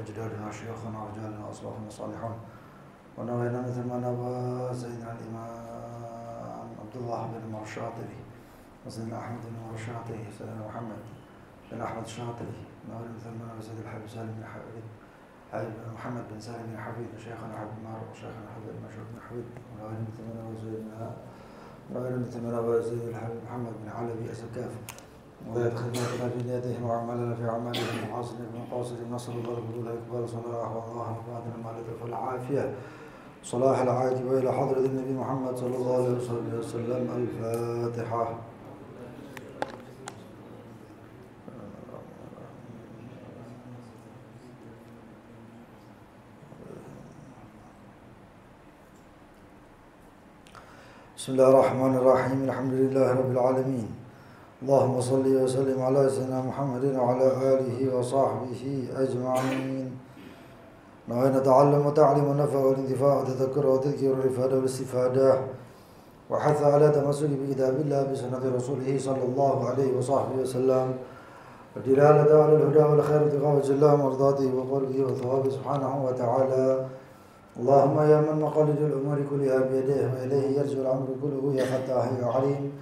أجدادنا وشيوخنا ورجالنا وأصلافنا الصالحون ونوينا مثل ما نوى سيدنا الإمام عبد الله بن عمر الشاطبي وسيدنا أحمد بن عمر الشاطبي سيدنا محمد بن أحمد الشاطبي نوينا مثل ما نوى سيد الحبيب سالم بن حبيب محمد بن سالم بن حبيب وشيخنا حبيب مارو وشيخنا حبيب المشهور بن حبيب ونوينا مثل ما نوى سيد الحبيب محمد بن علوي أسكاف ويدخل خدمتنا في نيتهم وعملنا في أعمالهم وحاصلنا في مقاصدهم نصر الله القبول إقبال صلاح والله الباطن المالك والعافية صلاح العاقبة إلى حضرة النبي محمد صلى الله عليه وسلم. الفاتحة. بسم الله الرحمن الرحيم. الحمد لله رب العالمين. اللهم صل وسلم على سيدنا محمد وعلى آله وصحبه أجمعين. نوينا نتعلم وتعلم ونفع والانتفاع والتذكر والتذكير والإفادة والاستفادة وحث على تمسك بكتاب الله بسنة رسوله صلى الله عليه وصحبه وسلم والدلالة على الهدى والخير ابتغاء وجه الله ومرضاته وقربه وثوابه سبحانه وتعالى. اللهم يا من مقاليد الأمور كلها بيديه وإليه يرجع الأمر كله يا فتاح يا عليم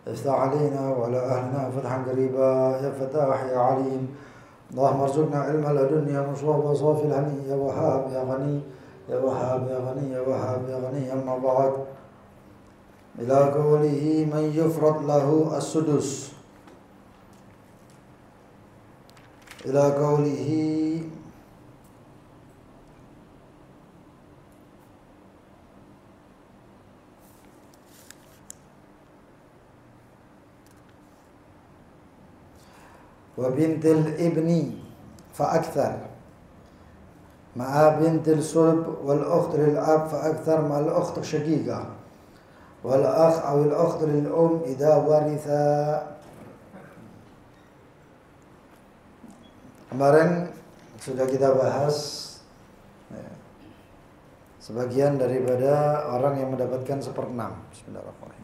افتح علينا وعلى أهلنا فتحا قريبا يا فتاح يا عليم. اللهم ارزقنا علم لدنيا مصوب صافي الهني يا وهاب يا غني يا وهاب يا غني يا وهاب يا غني. أما بعد، إلى قوله من يفرض له السدس، إلى قوله وبنت الابن فأكثر مع بنت الصلب والأخت للأب فأكثر مع الأخت الشقيقة والأخ أو الأخت للأم إذا ورثا. Kemarin sudah kita bahas sebagian daripada orang yang mendapatkan 1/6. Bismillahirrahmanirrahim.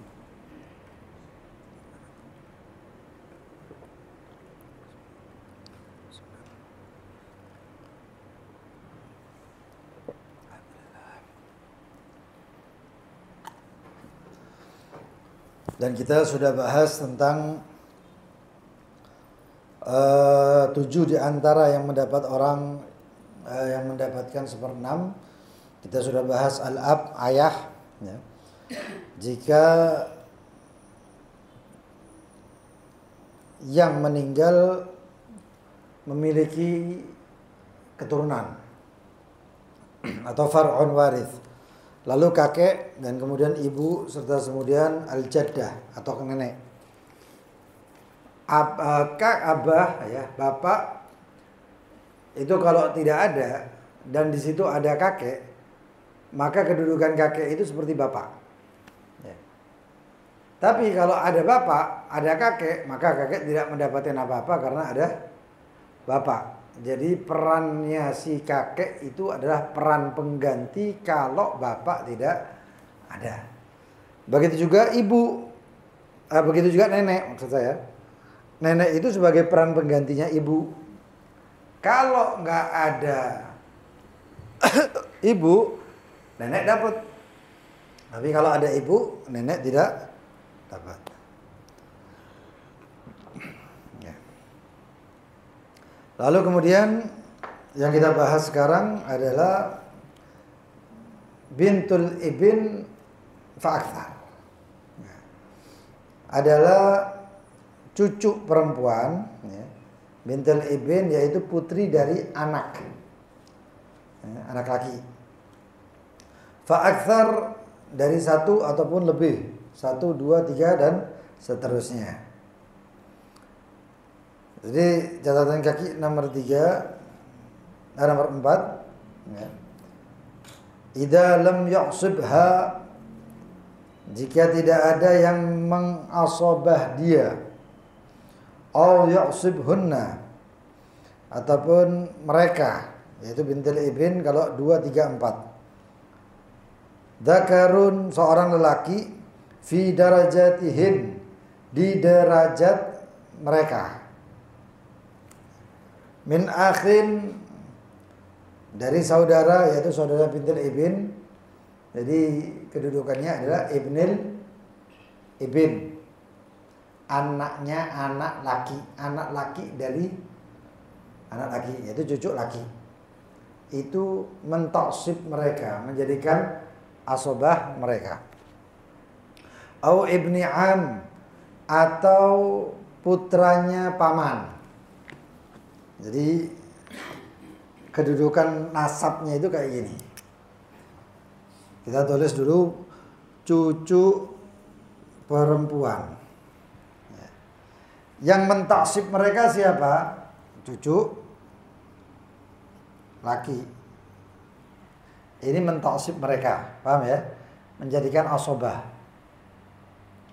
Dan kita sudah bahas tentang 7 di antara yang mendapat orang yang mendapatkan 1/6. Kita sudah bahas al-ab, ayah, ya. Jika yang meninggal memiliki keturunan atau far'un warith, lalu kakek dan kemudian ibu serta kemudian al-jaddah atau nenek. Abah ya, bapak itu kalau tidak ada dan di situ ada kakek, maka kedudukan kakek itu seperti bapak. Ya. Tapi kalau ada bapak, ada kakek, maka kakek tidak mendapatkan apa-apa karena ada bapak. Jadi perannya si kakek itu adalah peran pengganti kalau bapak tidak ada. Begitu juga ibu, begitu juga nenek maksud saya. Nenek itu sebagai peran penggantinya ibu. Kalau nggak ada ibu, nenek dapat. Tapi kalau ada ibu, nenek tidak dapat. Lalu kemudian yang kita bahas sekarang adalah bintul ibn fa'akthar. Adalah cucu perempuan, ya. Bintul ibn yaitu putri dari anak, ya, anak laki. Fa'akthar dari 1 ataupun lebih, 1, 2, 3 dan seterusnya. Jadi catatan kaki nomor 4, ya. Idza lam ya'sibha, jika tidak ada yang mengasobah dia, au ya'sibhunna, ataupun mereka, yaitu bintul ibn kalau 2, 3, 4. Dzakarun, seorang lelaki, fi darajatihim, di derajat mereka. Min akhin, Dari saudara yaitu saudara bintil ibn. Jadi kedudukannya adalah ibnil ibn. Anaknya anak laki dari anak laki, yaitu cucu laki. Itu mentaksib mereka, menjadikan asobah mereka. Au ibni am, atau putranya paman. Jadi kedudukan nasabnya itu kayak gini. Kita tulis dulu cucu perempuan. Yang mentaksib mereka siapa? Cucu laki. Ini mentaksib mereka, paham ya? Menjadikan asobah.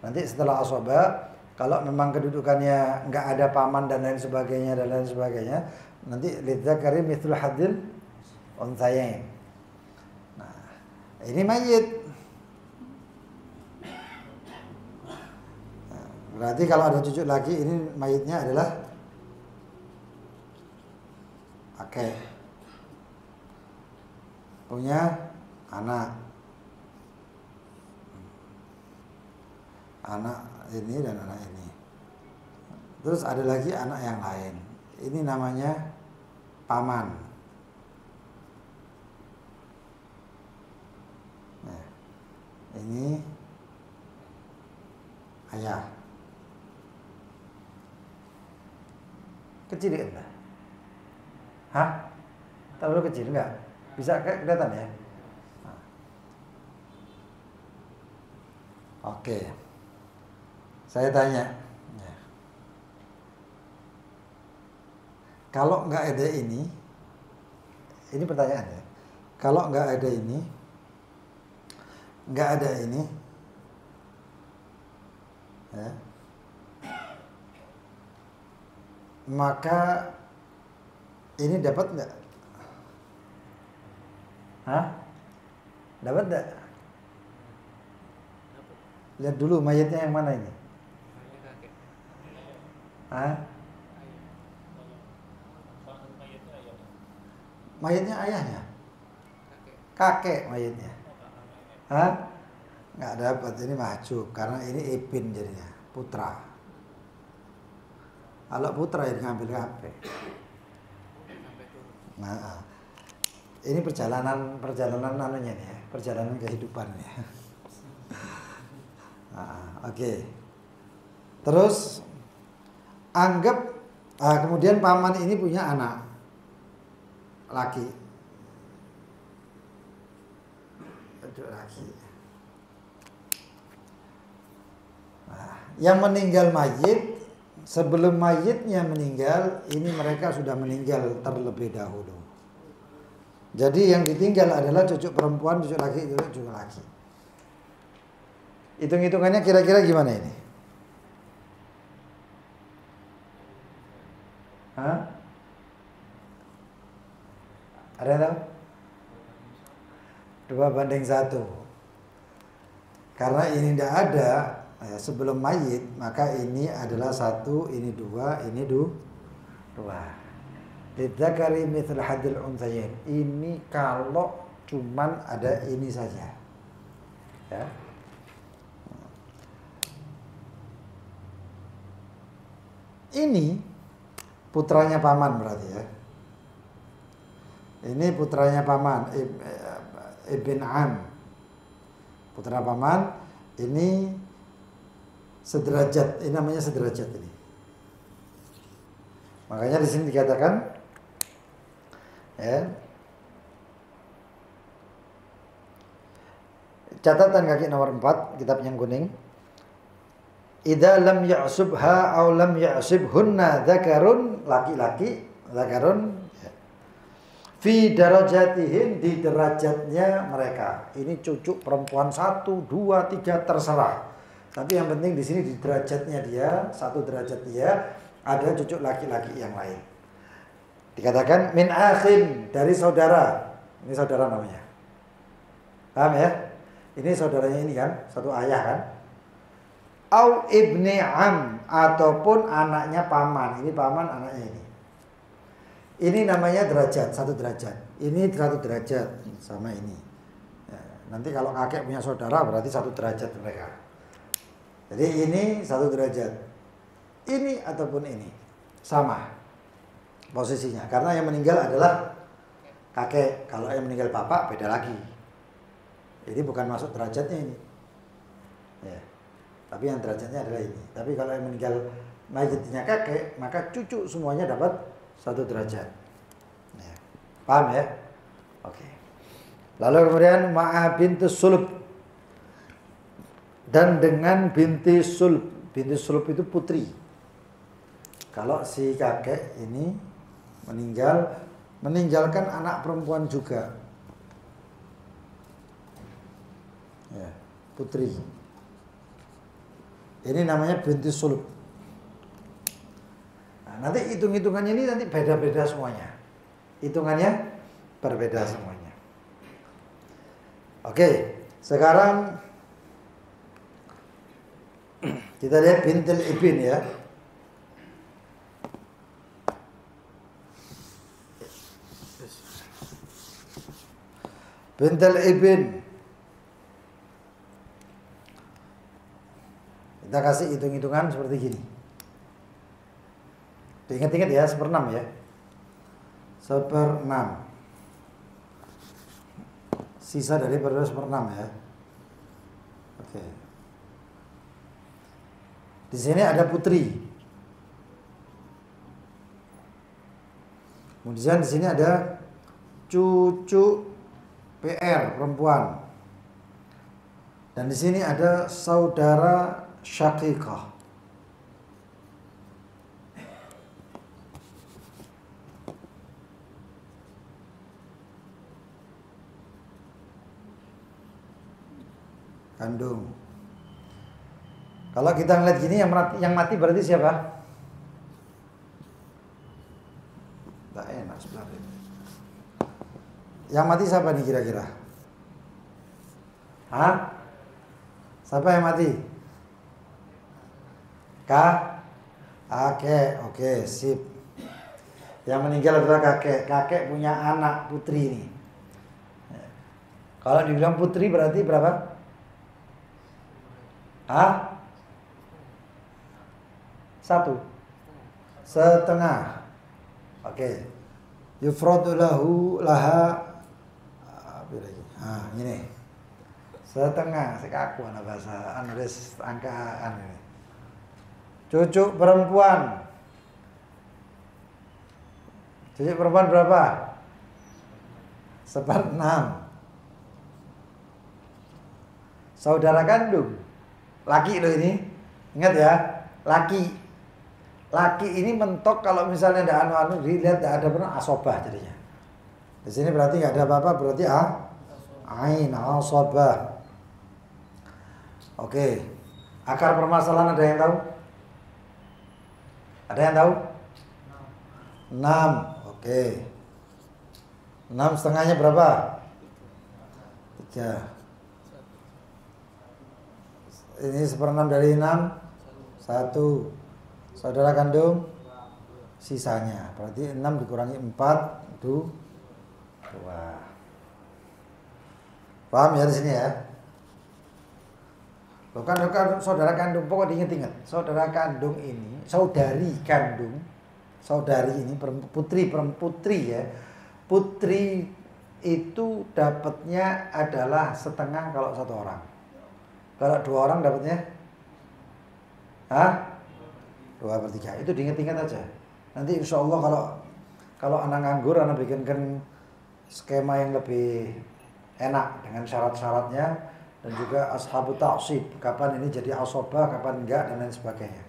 Nanti setelah asobah, kalau memang kedudukannya nggak ada paman dan lain sebagainya, nanti lidzakari mithlul hadzil unthayain. Nah, ini mayit. Berarti kalau ada cucu laki, ini mayitnya adalah kakek. Punya anak. Anak ini dan anak ini. Terus ada lagi anak yang lain. Ini namanya paman. Nah, ini ayah. Kecil enggak? Hah? Terlalu kecil enggak? Bisa kelihatan ya? Nah. Oke. Saya tanya. Ya. Kalau enggak ada ini pertanyaan ya. Kalau enggak ada ini, ya, maka ini dapat enggak? Hah? Dapat enggak? Lihat dulu mayatnya yang mana ini? Hah? Mayatnya ayahnya? Kakek mayatnya. Hah? Enggak dapat, ini mahjub karena ini ibn jadinya, putra. Kalau putra yang ngambil HP. Nah, ini perjalanan anunya nih ya, perjalanan kehidupan ya. Nah, oke. Terus anggap kemudian paman ini punya anak laki. Nah, yang meninggal mayit, sebelum mayitnya meninggal, ini mereka sudah meninggal terlebih dahulu. Jadi yang ditinggal adalah cucu perempuan, cucu laki. Hitung-hitungannya kira-kira gimana ini? Hah? Ada yang tahu? 2:1. Karena ini tidak ada sebelum mayit, maka ini adalah 1, ini 2, ini 2. Lidzakari mithl hadzil unthayain. Ini kalau cuman ada ini saja. Ya. Ini putranya paman berarti ya. Ini putranya paman, ibn am. Putra paman, ini sederajat, ini namanya sederajat ini. Makanya di sini dikatakan ya. Catatan kaki nomor 4, kitab yang kuning. Idza lam ya'subha aw lam ya'sibhunna dzakarun, laki-laki, dzakarun fi darajatihim, di derajatnya mereka. Ini cucu perempuan 1, 2, 3 terserah. Tapi yang penting di sini di derajatnya dia, 1 derajat dia, ada cucu laki-laki yang lain. Dikatakan min akhin, dari saudara. Ini saudara namanya. Paham ya? Ini saudaranya ini kan, satu ayah kan? Au ibni am, ataupun anaknya paman. Ini paman anaknya ini. Ini namanya derajat, 1 derajat. Ini 1 derajat sama ini. Ya, nanti kalau kakek punya saudara berarti 1 derajat mereka. Jadi ini 1 derajat. Ini ataupun ini sama posisinya. Karena yang meninggal adalah kakek. Kalau yang meninggal bapak beda lagi. Ini bukan masuk derajatnya ini. Ya. Tapi yang derajatnya adalah ini. Tapi kalau yang meninggal mayitnya kakek, maka cucu semuanya dapat 1 derajat. Ya. Paham ya? Oke. Lalu kemudian ma'a bintus sulb. Dan dengan binti sulb. Binti sulb itu putri. Kalau si kakek ini meninggalkan anak perempuan juga. Ya, putri. Ini namanya binti sulb. Nanti hitung-hitungannya ini nanti beda-beda semuanya. Hitungannya berbeda semuanya. Oke, sekarang kita lihat bintil ibn ya. Bintil ibn. Kita kasih hitung-hitungan seperti gini. Ingat-ingat ya, 1/6 ya. 1/6. Sisa dari 1/6 ya. Oke. Di sini ada putri. Kemudian di sini ada cucu PR perempuan. Dan di sini ada saudara syaqiqah. Kandung. Kalau kita ngeliat gini yang mati berarti siapa? Tak enak sebelah ini. Yang mati siapa nih kira-kira? Hah? Siapa yang mati? Kakek. Oke, sip. Yang meninggal adalah kakek. Kakek punya anak putri nih. Kalau dibilang putri berarti berapa? Hah? 1/2. Oke. Yufradu lahu laha ini. 1/2. Sekaku anak bahasa Inggris angkaan ini. Cucu perempuan. Cucu perempuan berapa? 1/6. Saudara kandung. Laki loh ini. Ingat ya, laki. Laki ini mentok kalau misalnya ada anu-anu dilihat ada benar asobah jadinya. Di sini berarti nggak ada apa-apa, berarti ain asobah. Oke. Akar permasalahan ada yang tahu? Ada yang tahu? 6. Oke. 6/2-nya berapa? 3. Ini 1/6 dari 6. 1. Saudara kandung sisanya. Berarti 6 dikurangi 4 itu 2. Paham ya di sini ya? Bukan saudara kandung, pokok diingat-ingat. Saudara kandung ini, saudari kandung, saudari ini putri ya. Putri itu dapatnya adalah 1/2 kalau 1 orang. Kalau 2 orang dapatnya 2/3. Itu diingat-ingat aja. Nanti insya Allah kalau anak nganggur, anak bikinkan skema yang lebih enak dengan syarat-syaratnya dan juga ashabut ta'sib. Kapan ini jadi asobah, kapan enggak dan lain sebagainya.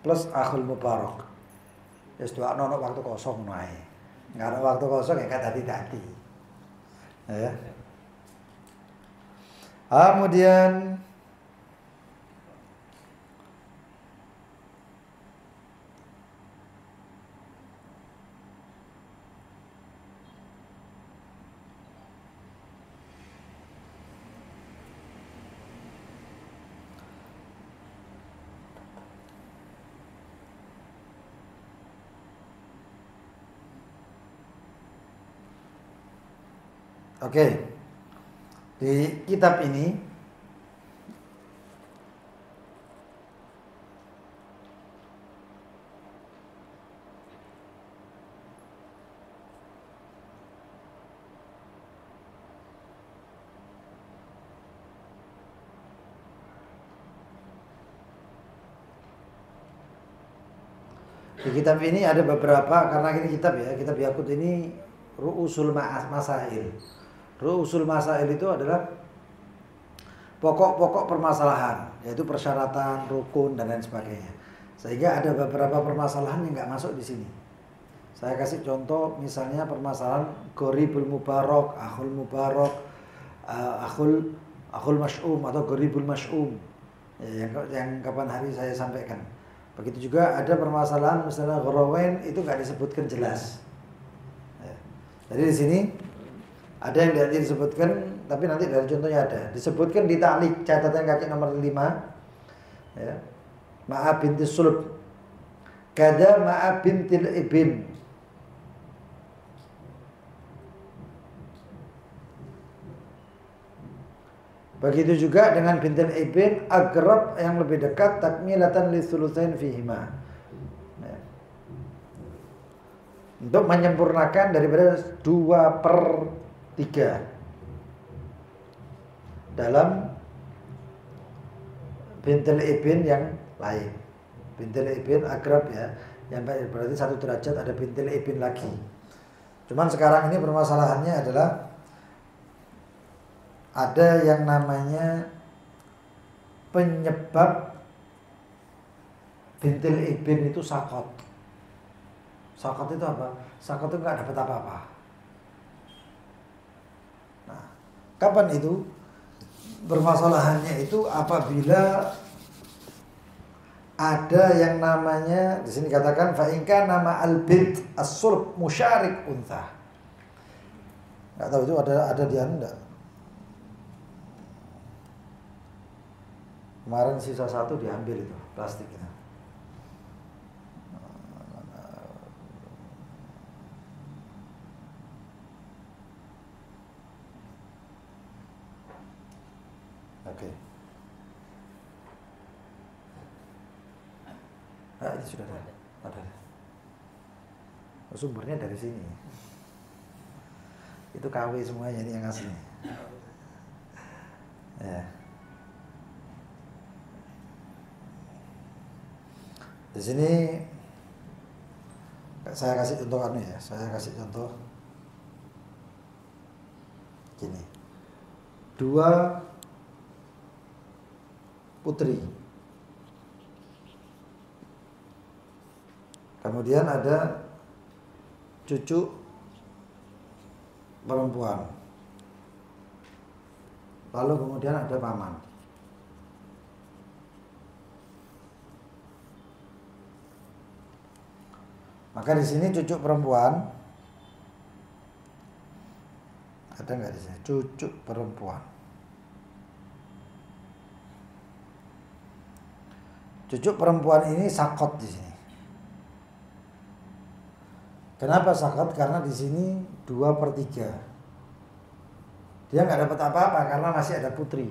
Plus akhul mubarak. Yes, doa nono waktu kosong naik. Nggak ada waktu kosong ya kan hati-hati. Ya. Kemudian Oke. Di kitab ini ada beberapa, karena ini kitab Yaqut ini Ru'usul Masail. Ru'usul Masail itu adalah pokok-pokok permasalahan, yaitu persyaratan, rukun dan lain sebagainya. Sehingga ada beberapa permasalahan yang nggak masuk di sini. Saya kasih contoh, misalnya permasalahan Gharibul Mubarak, Akhul Mubarak, Akhul Mas'um atau Gharibul Mas'um, yang kapan hari saya sampaikan. Begitu juga ada permasalahan misalnya Gharawain, itu nggak disebutkan jelas. Jadi di sini ada yang tidak disebutkan, tapi nanti dari contohnya ada. Disebutkan di ta'liq catatan kaki nomor 5. Ya. Ma'a binti sulb. Kada ma'a bintil ibn. Begitu juga dengan bintil ibn, agrab yang lebih dekat, takmilatan li thulutsain fihima. Ya. Untuk menyempurnakan daripada 2/3 dalam bintil ibn yang lain. Bintil ibn agrab ya, yang berarti 1 derajat, ada bintil ibn lagi. Cuman sekarang ini permasalahannya adalah ada yang namanya penyebab bintil ibn itu sakot. Sakot itu apa? Sakot itu nggak dapat apa-apa. Nah, kapan itu? Permasalahannya itu apabila ada yang namanya, di sini katakan fa in kana nama al-bint as-sulb musyarik untha. Enggak tahu itu ada di Anda. Kemarin sisa 1 diambil itu plastiknya. Oke. Ah, ini sudah ada. Sumbernya dari sini. Itu KW semuanya, ini yang asli. Ya. Di sini saya kasih contoh gini. 2 putri. Kemudian ada cucu perempuan. Lalu kemudian ada paman. Maka di sini cucu perempuan ada nggak di sini? Cucu perempuan. Cucu perempuan ini sakot di sini. Kenapa sakot? Karena di sini 2/3. Dia nggak dapat apa-apa karena masih ada putri.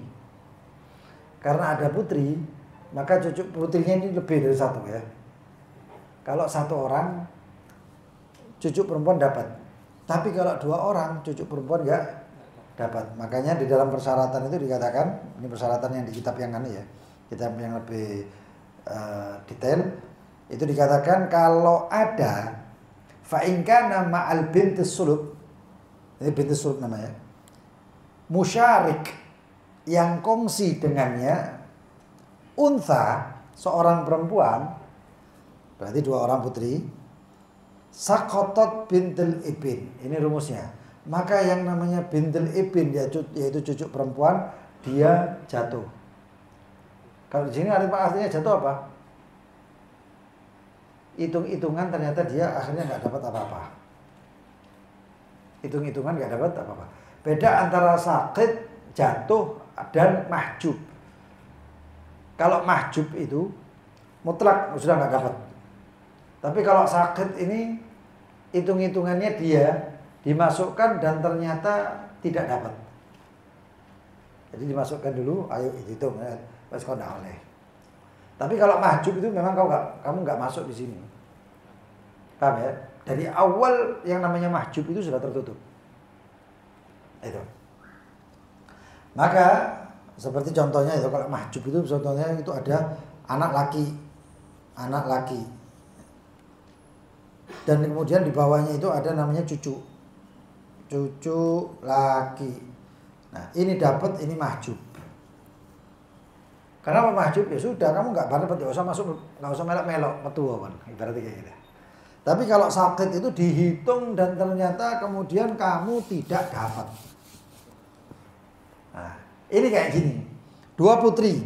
Karena ada putri, maka cucu putrinya ini lebih dari 1 ya. Kalau 1 orang, cucu perempuan dapat. Tapi kalau 2 orang, cucu perempuan nggak dapat. Makanya di dalam persyaratan itu dikatakan, ini persyaratan yang di kitab yang ya, kitab yang lebih detail, itu dikatakan kalau ada fa in kana ma'al binti sulub, ini binti sulub namanya, musyarik yang kongsi dengannya untha, seorang perempuan, berarti 2 orang putri, sakotot bintil ibn, ini rumusnya. Maka yang namanya bintil ibn yaitu cucu perempuan, dia jatuh. Kalau di sini artinya jatuh apa? Hitung-hitungan ternyata dia akhirnya nggak dapat apa-apa. Hitung-hitungan nggak dapat apa-apa. Beda antara sakit, jatuh dan mahjub. Kalau mahjub itu mutlak sudah nggak dapat. Tapi kalau sakit ini hitung-hitungannya dia dimasukkan dan ternyata tidak dapat. Jadi dimasukkan dulu, ayo hitung ya, pas kau nggak oleh. Tapi kalau mahjub itu memang kamu nggak masuk di sini. Paham ya? Dari awal yang namanya mahjub itu sudah tertutup. Itu. Maka seperti contohnya itu, kalau mahjub itu contohnya itu ada anak laki. Dan kemudian di bawahnya itu ada namanya cucu laki. Nah, ini dapat, ini mahjub. Karena apa mahjub? Ya sudah, kamu nggak dapat, nggak usah masuk, nggak usah melok-melok metu kan, ibaratnya kayak gitu. Tapi kalau sakit itu dihitung dan ternyata kemudian kamu tidak dapat. Nah, ini kayak gini. 2 putri.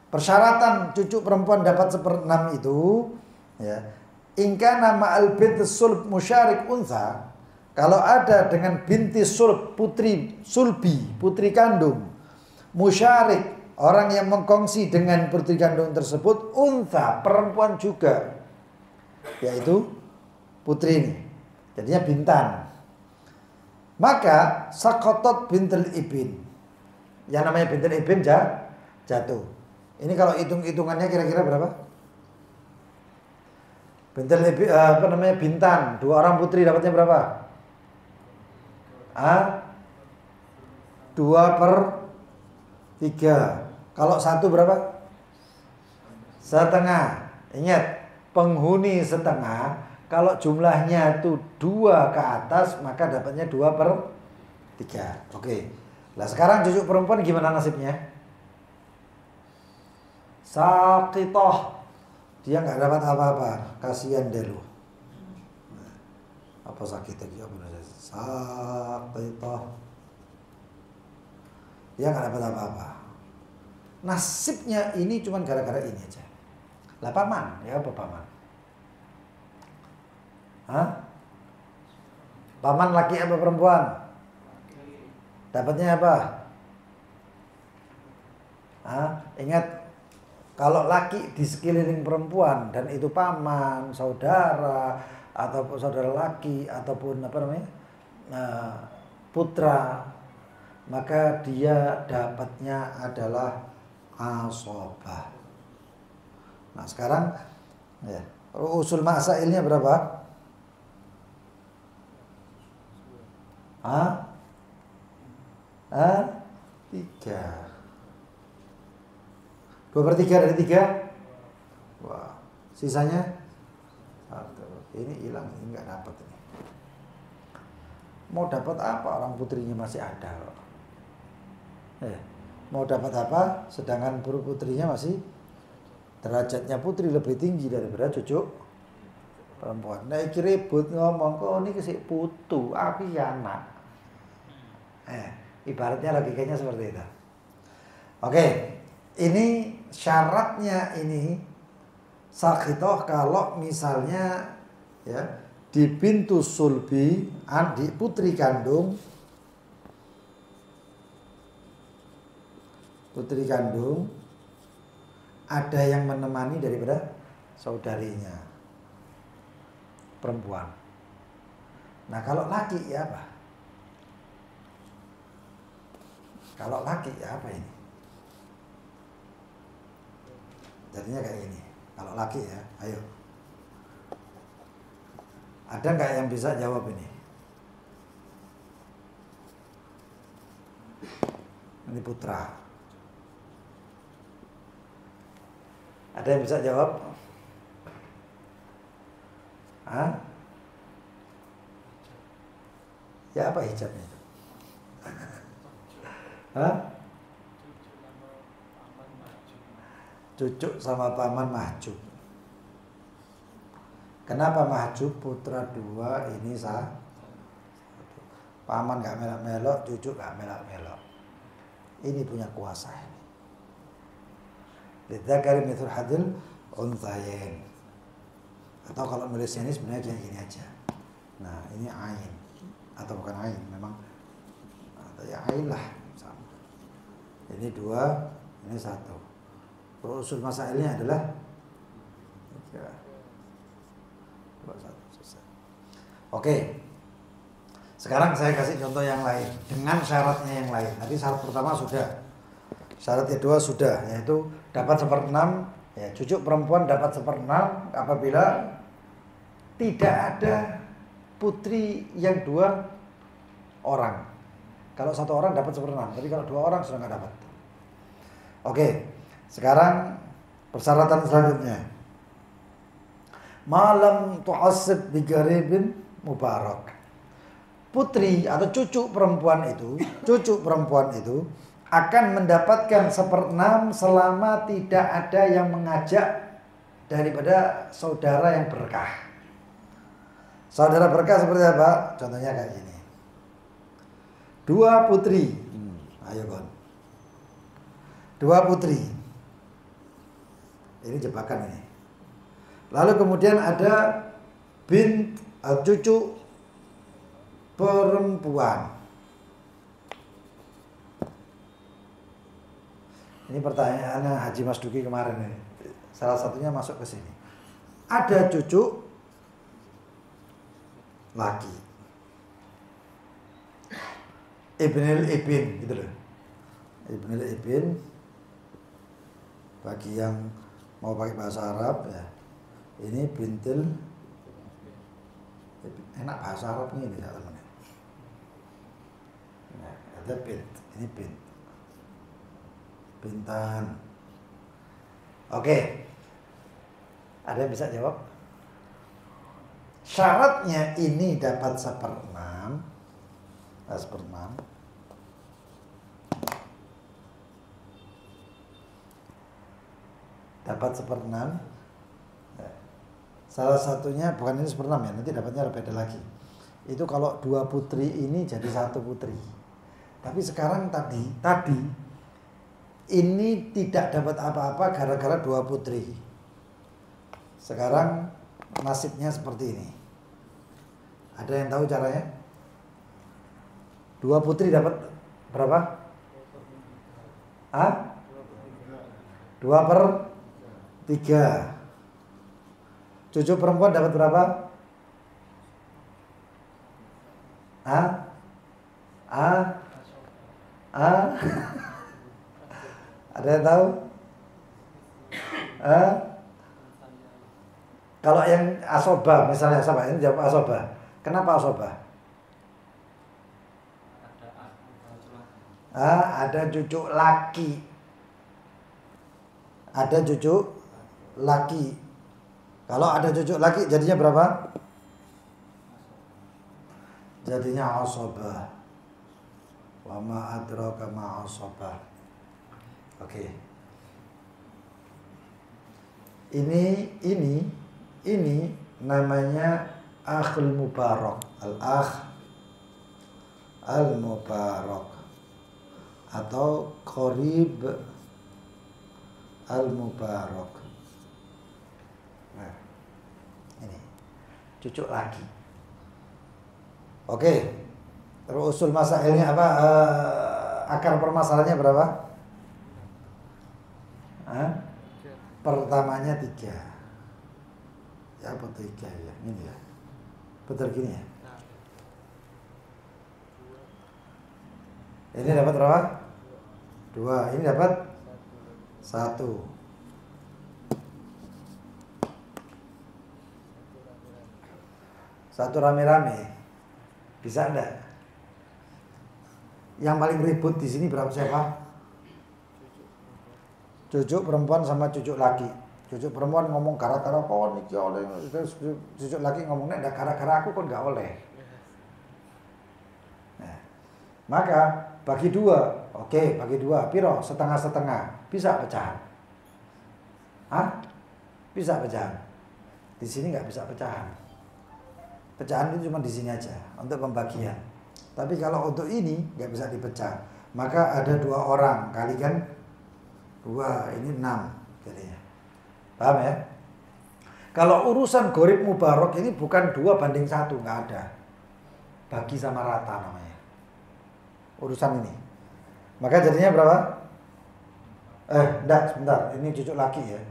Persyaratan cucu perempuan dapat 1/6 itu, ya. Ingka nama al-bint sulb musyarik unsa. Kalau ada dengan binti sulb, putri sulbi, putri kandung, musyarik, orang yang mengkongsi dengan putri kandung tersebut, unsa, perempuan juga, yaitu putri ini, jadinya bintan. Maka sakotot bintul ibin, yang namanya bintul ibin jatuh. Ini kalau hitung-hitungannya kira-kira berapa? Bintul ibin, bintan, 2 orang putri dapatnya berapa? 2/3. Kalau 1 berapa? Setengah. Ingat, penghuni setengah. Kalau jumlahnya itu 2 ke atas, maka dapatnya 2/3. Oke. Nah sekarang cucu perempuan gimana nasibnya? Saqitoh. Dia nggak dapat apa-apa. Kasihan deh lu. Apa sakit lagi? Saqitoh. Dia nggak dapat apa-apa. Nasibnya ini cuma gara-gara ini aja. Lah paman, ya apa paman? Hah? Paman laki apa perempuan? Dapatnya apa? Hah? Ingat, kalau laki di sekeliling perempuan dan itu paman, saudara, ataupun saudara laki, ataupun putra, maka dia dapatnya adalah asobah. Nah sekarang ya, usul masailnya berapa? 3. 2/3 dari 3. Wah, sisanya 1. Ini hilang, ini nggak dapat ini. Mau dapat apa? Orang putrinya masih ada kok. Mau dapat apa? Sedangkan putrinya masih, derajatnya putri lebih tinggi daripada cucu perempuan. Nah, iki ribut ngomong kok ini kesik putu, aku ya anak. Ibaratnya logikanya seperti itu. Oke, ini syaratnya ini sakitoh kalau misalnya ya di bintu sulbi, di putri kandung, ada yang menemani daripada saudarinya perempuan. Nah kalau laki ya apa? Kalau laki ya apa ini? Jadinya kayak gini. Kalau laki ya, ayo. Ada nggak yang bisa jawab ini? Ini putra. Ada yang bisa jawab? Hah? Ya apa hijabnya itu? Hah? Cucu sama paman mahjub. Kenapa mahjub? Putra 2 ini sah. Paman gak melok-melok, cucu gak melok-melok. Ini punya kuasa ini. Lidzakari mithlu hadil unthayain. Atau kalau nulisnya ini sebenarnya kayak gini aja. Nah ini ain. Atau bukan ain, memang atau ya ain lah sama. Ini 2, ini 1. Usul masailnya adalah 3, 2, 1 selesai. Oke. Sekarang saya kasih contoh yang lain dengan syaratnya yang lain. Tadi syarat pertama sudah, syarat kedua sudah, yaitu dapat 1/6. Ya, cucu perempuan dapat 1/6 apabila tidak ada putri yang 2 orang. Kalau 1 orang dapat 1/6, tapi kalau 2 orang sudah nggak dapat. Oke, sekarang persyaratan selanjutnya. Malam tu'assib bi qaribin mubarak. Putri atau cucu perempuan itu akan mendapatkan 1/6 selama tidak ada yang mengajak daripada saudara yang berkah. Saudara berkah seperti apa? Contohnya kayak gini. 2 putri. Ayo kon. 2 putri. Ini jebakan ini. Lalu kemudian ada cucu perempuan. Ini pertanyaannya Haji Mas Duki kemarin ini. Salah satunya masuk ke sini. Ada cucu laki. Ibnul Ibn gitu loh. Ibnul Ibn bagi yang mau pakai bahasa Arab ya. Ini bintil, enak bahasa Arab ini ya teman. Nah, ada bint, ini bint. Bintan. Oke. Ada yang bisa jawab? Syaratnya ini dapat 1/6. 1/6. Dapat 1/6. Salah satunya bukan ini 1/6 ya, nanti dapatnya beda lagi. Itu kalau 2 putri ini jadi 1 putri. Tapi sekarang tadi ini tidak dapat apa-apa gara-gara 2 putri. Sekarang nasibnya seperti ini. Ada yang tahu caranya? 2 putri dapat berapa? 2/3. Cucu perempuan dapat berapa? Ada yang tahu? Kalau yang asoba, misalnya sama ini jawab asoba. Kenapa asoba? Ada cucu laki. Ada cucu laki. Kalau ada cucu laki jadinya berapa? Jadinya asoba. Wa ma adraka ma asoba. Oke. Ini namanya akhul mubarak. Al-akh al-mubarak atau qarib al-mubarak. Nah, ini cucu laki. Oke. Terus usul masailnya apa? Akar permasalahannya berapa? Pertamanya 3. Ya betul 3 ya. Ini ya. Betul gini ya. Ini dapat berapa? 2. Ini dapat 1. Satu rame-rame. Bisa enggak? Yang paling ribut di sini berapa siapa? Cucu perempuan sama cucu laki. Cucu perempuan ngomong gara-gara kau niki oleh, cucu laki ngomongnya enggak gara-gara aku kan enggak oleh. Nah, maka bagi 2. Oke, bagi 2. Piro? Setengah-setengah. Bisa pecahan. Bisa pecahan. Di sini enggak bisa pecahan. Pecahan itu cuma di sini aja untuk pembagian. Tapi kalau untuk ini nggak bisa dipecah. Maka ada 2 orang kalikan 2, ini 6 jadinya. Paham ya? Kalau urusan gorib mubarok ini bukan 2/1, nggak ada. Bagi sama rata namanya. Urusan ini. Maka jadinya berapa? Enggak, sebentar. Ini cucu laki ya.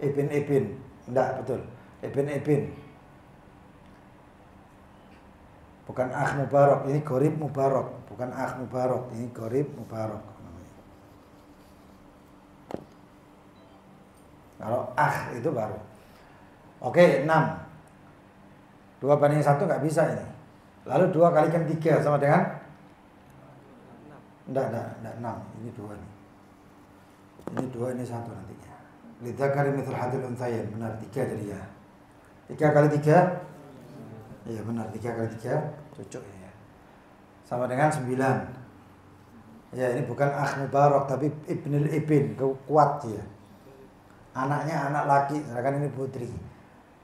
Ibn. Enggak, betul. Ibn. Bukan akh mubarak, ini gorib mubarak. Bukan akh mubarak, ini gorib mubarak. Kalau akh itu baru. Oke, 6. 2/1 nggak bisa ini. Lalu 2 kalikan 3 sama dengan? Enggak 6. Ini 2 nih. Ini 2, ini 1 nantinya. Lidzakari mithl hadil unthayain. Benar, 3 jadi ya. 3 kali 3? Iya benar, 3 kali 3 cocok ya. Sama dengan 9. Ya, ini bukan akh mubarak tapi ibnul ibn, kuat ya. Anaknya anak laki, sedangkan ini putri.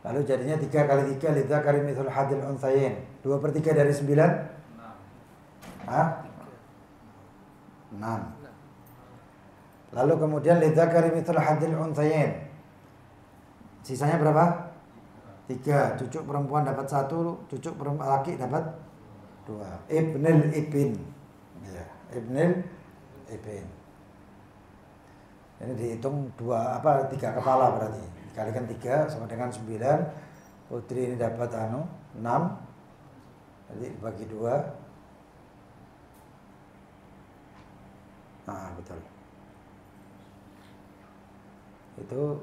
Lalu jadinya 3 kali 3 lidzakari mithl hadil unthayain. 2/3 dari 9? 6. Lalu kemudian lidzakari mithl hadil unthayain. Sisanya berapa? 3. Cucuk perempuan dapat 1, cucuk laki dapat 2. Ibnul ibn. Ya, ibnul ibn. Ini dihitung 3 kepala berarti. Dikalikan 3 sama dengan 9. Putri ini dapat 6. Jadi dibagi 2. Nah, betul. Itu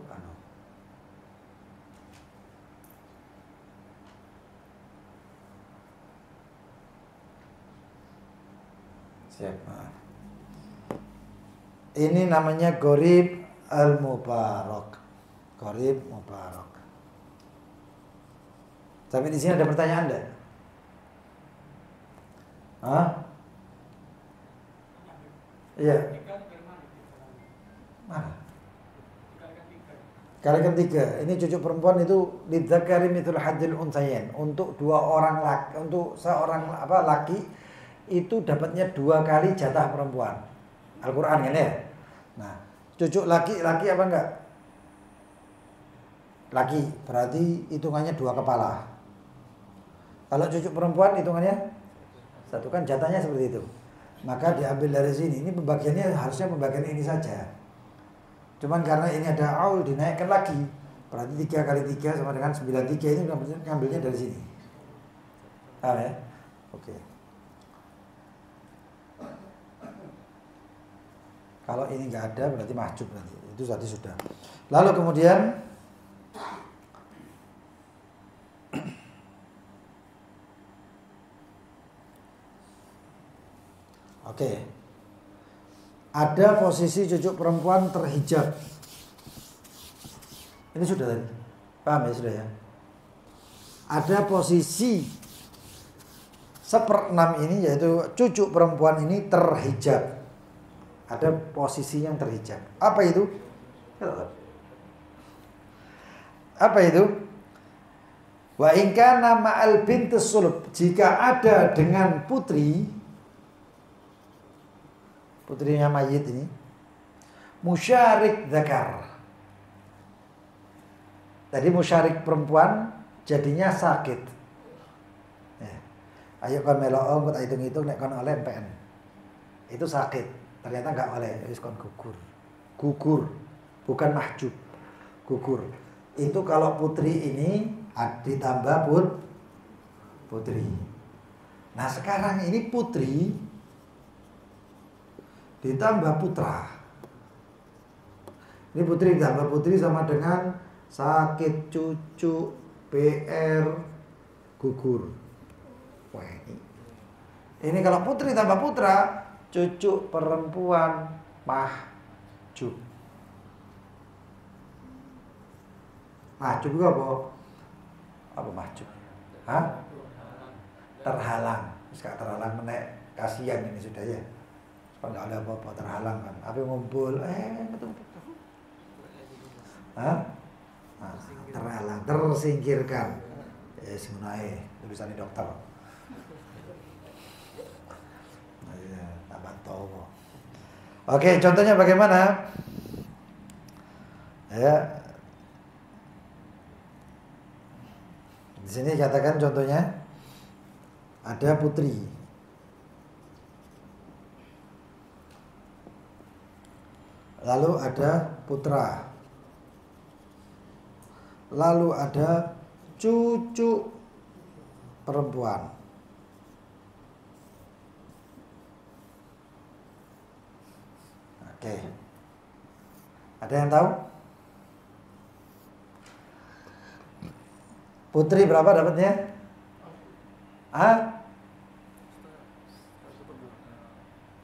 siap. Nah. Ini namanya gorib al-mubarak. Gorib mubarak. Sampai di sini ada pertanyaan enggak? Iya. Mana? Kalikan 3. Ini cucu perempuan itu lidzakari mithl hadil unthayain. Untuk 2 orang laki, untuk seorang laki itu dapatnya 2 kali jatah perempuan. Al-Qur'an kan ya? Nah, cucu laki apa enggak? Laki, berarti hitungannya 2 kepala. Kalau cucu perempuan hitungannya 1, kan jatahnya seperti itu. Maka diambil dari sini. Ini pembagiannya harusnya pembagian ini saja. Cuman karena ini ada aul dinaikkan lagi. Berarti 3 kali 3 sama dengan 93. Ini ngambilnya dari sini. Paham ya? Oke. Kalau ini nggak ada berarti mahjub nanti. Itu tadi sudah. Lalu kemudian oke. Ada posisi cucu perempuan terhijab. Ini sudah tadi. Paham ya sudah ya? Ada posisi 1/6 ini yaitu cucu perempuan ini terhijab. Ada posisi yang terhijab. Apa itu? Apa itu? Wa in kana ma'al binti sulb. Jika ada dengan putrinya mayit ini, musyarik dzakar. Tadi musyarik perempuan jadinya sakit. Ya. Ayo kon melok kok hitung-hitung nek kon oleh MPN. Itu sakit. Ternyata enggak oleh, wis kon gugur, bukan mahjub, gugur. Itu kalau putri ini ditambah putri. Nah sekarang ini putri ditambah putra. Ini putri ditambah putri sama dengan sakit, cucu, PR, gugur. Wah ini kalau putri tambah putra, cucu perempuan mahjub. Mahjub itu apa? Apa mahjub? Terhalang. Sekarang terhalang menek, kasihan ini sudah ya. Kalau nggak ada apa-apa terhalang kan. Apa ngumpul? Betul. Terhalang, tersingkirkan. Sebenarnya tulisan dokter. Oke, contohnya bagaimana? Ya. Di sini katakan contohnya ada putri. Lalu ada putra. Lalu ada cucu perempuan. Ada yang tahu? Putri berapa dapatnya? Hah?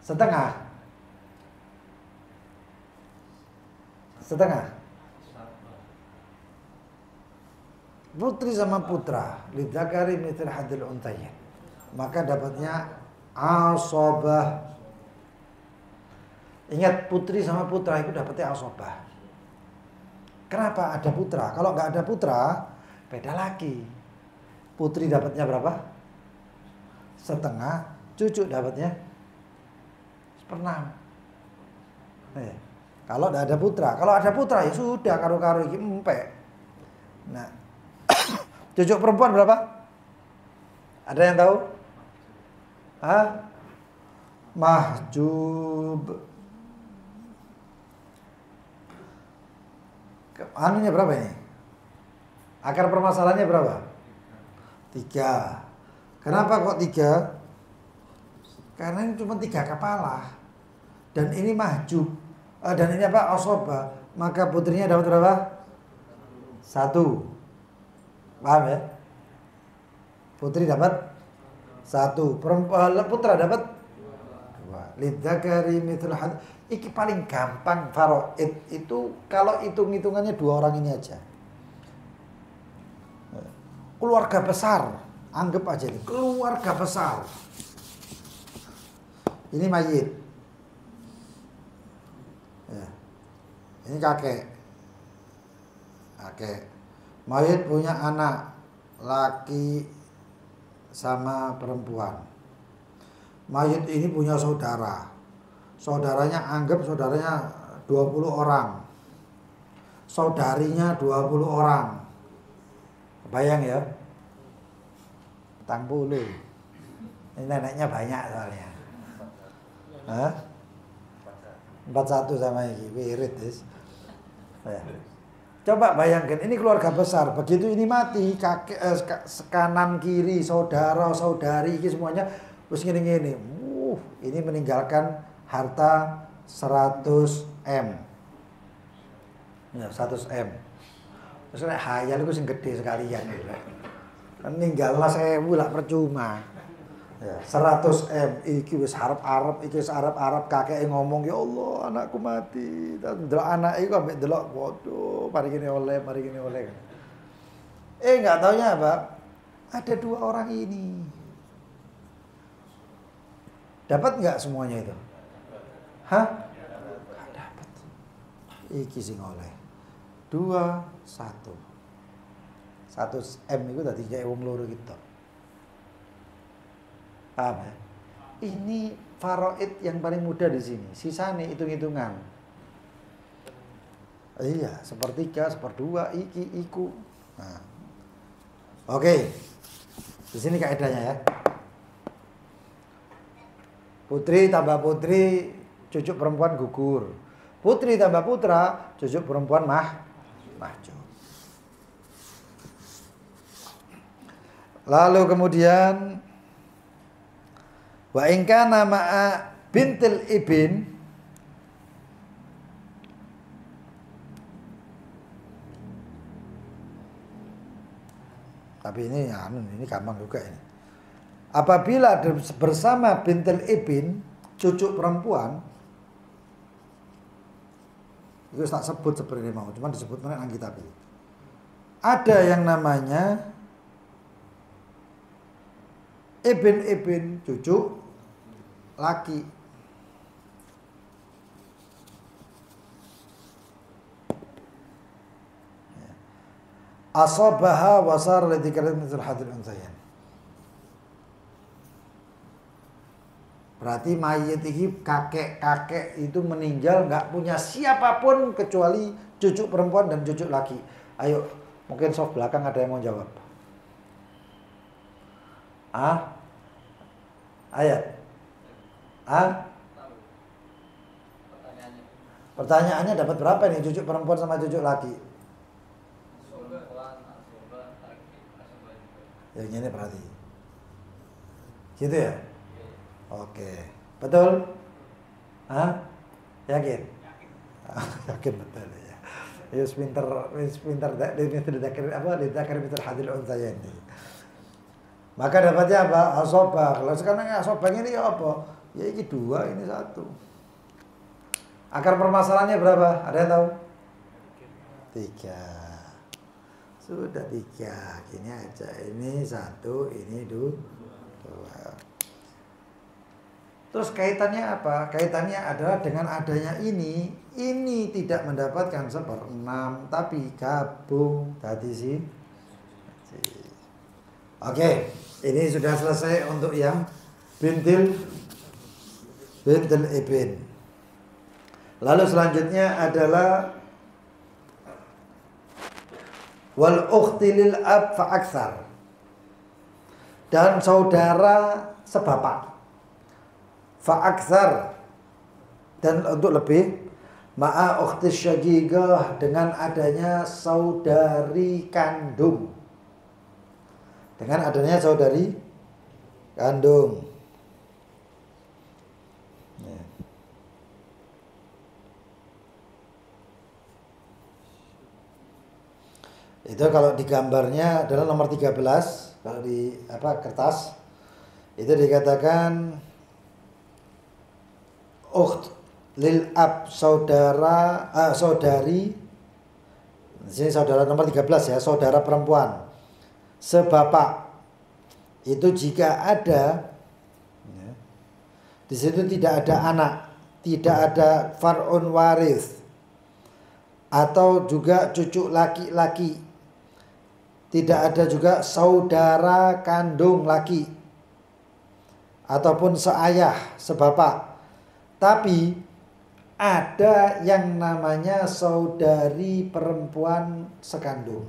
Setengah? Setengah? Putri sama putra, lidzakari mithlu hadil unthayain. Maka dapatnya asobah. Ingat, putri sama putra itu dapatnya asobah. Kenapa ada putra? Kalau nggak ada putra, beda lagi. Putri dapatnya berapa? Setengah. Cucu dapatnya seperenam. Kalau nggak ada putra, kalau ada putra ya sudah karo-karo iki empek. Nah, cucu perempuan berapa? Ada yang tahu? Hah? Mahjub. Anunya berapa ini? Akar permasalahannya berapa? 3. Kenapa kok 3? Karena ini cuma 3 kepala. Dan ini mahjub. Dan ini apa? Asobah. Maka putrinya dapat berapa? 1. Paham ya? Putri dapat 1. Putra dapat 2. Lidzakari mithlu hadil. Iki paling gampang faraid itu kalau hitung-hitungannya 2 orang ini aja. Keluarga besar, anggap aja ini keluarga besar. Ini mayit. Ya. Ini kakek. Mayit punya anak laki sama perempuan. Mayit ini punya saudara. Saudaranya anggap saudaranya 20 orang. Saudarinya 20 orang. Bayang ya. 40. Ini neneknya banyak soalnya. Hah? 41 sama ini wirid ya. Coba bayangkan ini keluarga besar. Begitu ini mati, kakek kanan kiri, saudara, saudari ini semuanya terus gini-gini. Ini meninggalkan harta 100 M. Ya, 100 M. Terus nek hayal iku sing gede sekalian lho. Ninggallah 1000 lah percuma. Ya, 100 M iki wis arep-arep, iki wis arep-arep kakek ngomong, "Ya Allah, anakku mati." Delok anak iku ambek delok, waduh, mari gini oleh. Enggak taunya apa? Ada 2 orang ini. Dapat enggak semuanya itu? Hah? Enggak dapat. Iki sing oleh. 2, 1. 100 M itu tadi kayak wong loro gitu. Paham ya? Ini faraid yang paling mudah di sini. Sisane hitung-hitungan. Iya, 1/3, 1/2, iku. Nah. Oke. Di sini kaidahnya ya. Putri tambah putri, cucu perempuan gugur. Putri tambah putra, cucu perempuan mahjub. Lalu kemudian wa in kana ma'a bintil ibn, tapi ini gampang juga ini. Apabila bersama bintil ibn, cucu perempuan, itu tak sebut seperti mau, cuma disebut mana nang kitab. Ada yang namanya ibn cucu laki. Asabaha wasar lidikrat mithl hadil unthayain. Berarti mayit ini kakek itu meninggal nggak punya siapapun kecuali cucu perempuan dan cucu laki. Ayo, mungkin soft belakang ada yang mau jawab. Ayat. Pertanyaannya dapat berapa nih cucu perempuan sama cucu laki? Yang ini berarti. Gitu ya? Oke. Betul? Yakin? Yakin betul ya. Ya pinter didakir pinter hadil unsaya ini. Maka dapatnya apa? Asobah. Kalau sekarang asobah ini ya apa? Ya ini 2, ini 1. Akar permasalahannya berapa? Ada yang tahu? 3. Sudah 3. Gini aja. Ini 1, ini 2. Terus kaitannya apa? Kaitannya adalah dengan adanya ini tidak mendapatkan 1/6, tapi gabung tadi sih. Oke, ini sudah selesai untuk yang bintil ibn. Lalu selanjutnya adalah wal ukhti lil ab fa aktsar. Dan saudara sebapak. Fa aktsar, dan untuk lebih, ma'a ukhti syaqiqah, dengan adanya saudari kandung. Dengan adanya saudari kandung. Itu kalau di gambarnya adalah nomor 13, kalau di kertas itu dikatakan ukht lil ab, saudari. Di sini saudara nomor 13 ya, saudara perempuan sebapak. Itu jika ada ya, di situ tidak ada anak, tidak ada far'un waris, atau juga cucu laki-laki, tidak ada juga saudara kandung laki ataupun seayah, sebapak. Tapi ada yang namanya saudari perempuan sekandung,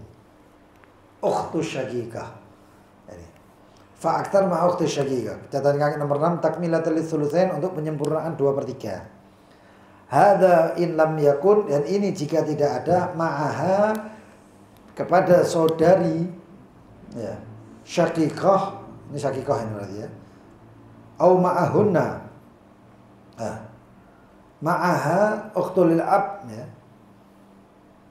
ukhtu syaqiqah. Fa aktar ma ukhtu syaqiqah. Catatan kaki nomor 6, takmilatul tsulusain, untuk penyempurnaan 2/3. Hadza in lam yakun, dan ini jika tidak ada, ma'aha, kepada saudari ya, syaqiqah, ini syaqiqah ini berarti ya. Au ma'ahunna. Ma'aha ukhtul ab ya.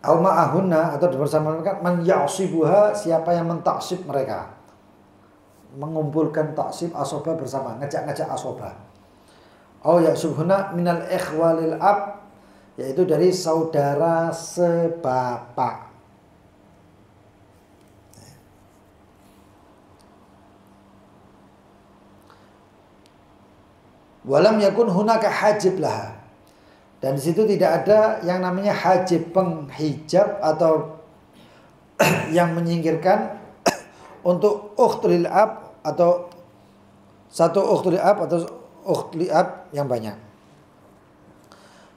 Au ma'ahunna, atau bersama mereka, man ya'sibuha, siapa yang mentaksib mereka. Mengumpulkan taksib asobah bersama, ngajak-ngajak asobah. Au ya'sibhuna minal ikhwalil ab, yaitu dari saudara sebapak. Walam yakun hunaka hajib laha, dan di situ tidak ada yang namanya hajib, penghijab atau yang menyingkirkan untuk ukhtul ab, atau satu ukhtul ab atau ukhtul ab yang banyak.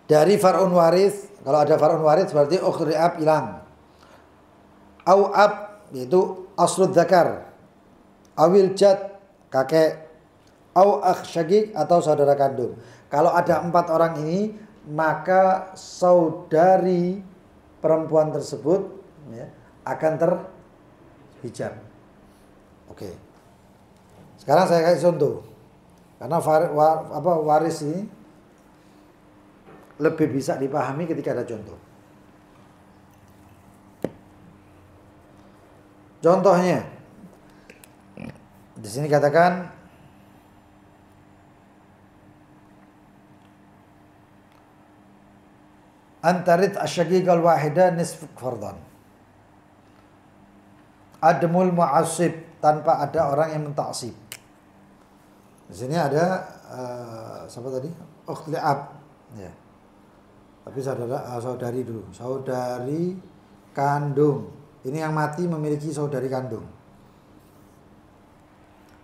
Dari far'un waris, kalau ada far'un waris berarti ukhtul ab hilang. Au ab, yaitu aslud dzakar. Awil jad, kakek. Au akh syaqiq, atau saudara kandung. Kalau ada 4 orang ini, maka saudari perempuan tersebut ya, akan terhijab. Oke. Sekarang saya kasih contoh. Karena waris ini lebih bisa dipahami ketika ada contoh. Contohnya, di sini katakan antarit asyaqiqal wahida nisf fardan. Admul mu'assib, tanpa ada orang yang mentaksib. Di sini ada siapa tadi? Ukhtul ab. Ya. Tapi saudari dulu. Saudari kandung. Ini yang mati memiliki saudari kandung.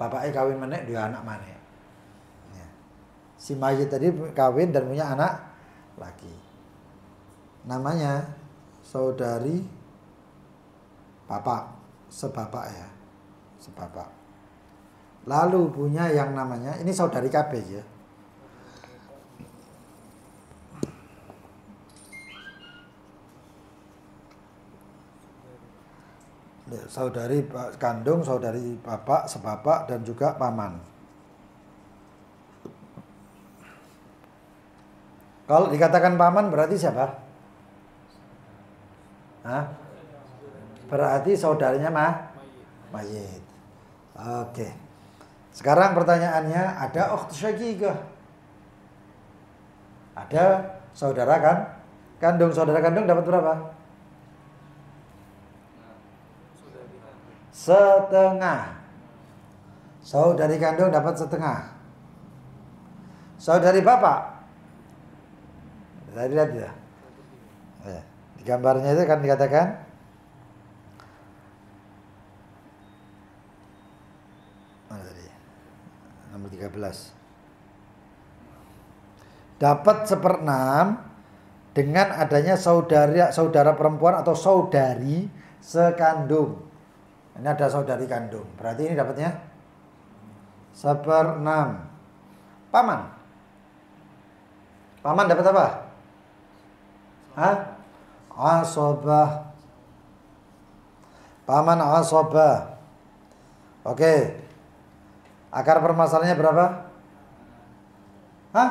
Bapaknya kawin menek, dia anak mana? Ya. Si mayit tadi kawin dan punya anak laki. Namanya saudari bapak, sebapak ya, sebapak. Lalu punya yang namanya, ini saudari KB ya. Saudari kandung, saudari bapak, sebapak, dan juga paman. Kalau dikatakan paman berarti siapa? Hah? Berarti saudaranya mayit. Oke. Sekarang pertanyaannya, ada ukht syaqiqah. Ada saudara kan? Kandung. Saudara kandung dapat berapa? Setengah. Saudari kandung dapat setengah. Saudari bapak. Tadi lihat ya. Di gambarnya itu kan dikatakan nomor 13. Dapat 1/6 dengan adanya saudara perempuan atau saudari sekandung. Ini ada saudari kandung. Berarti ini dapatnya 1/6. Paman. Paman dapat apa? Hah? Asabah. Paman asabah. Oke. Akar permasalahannya berapa? Hah?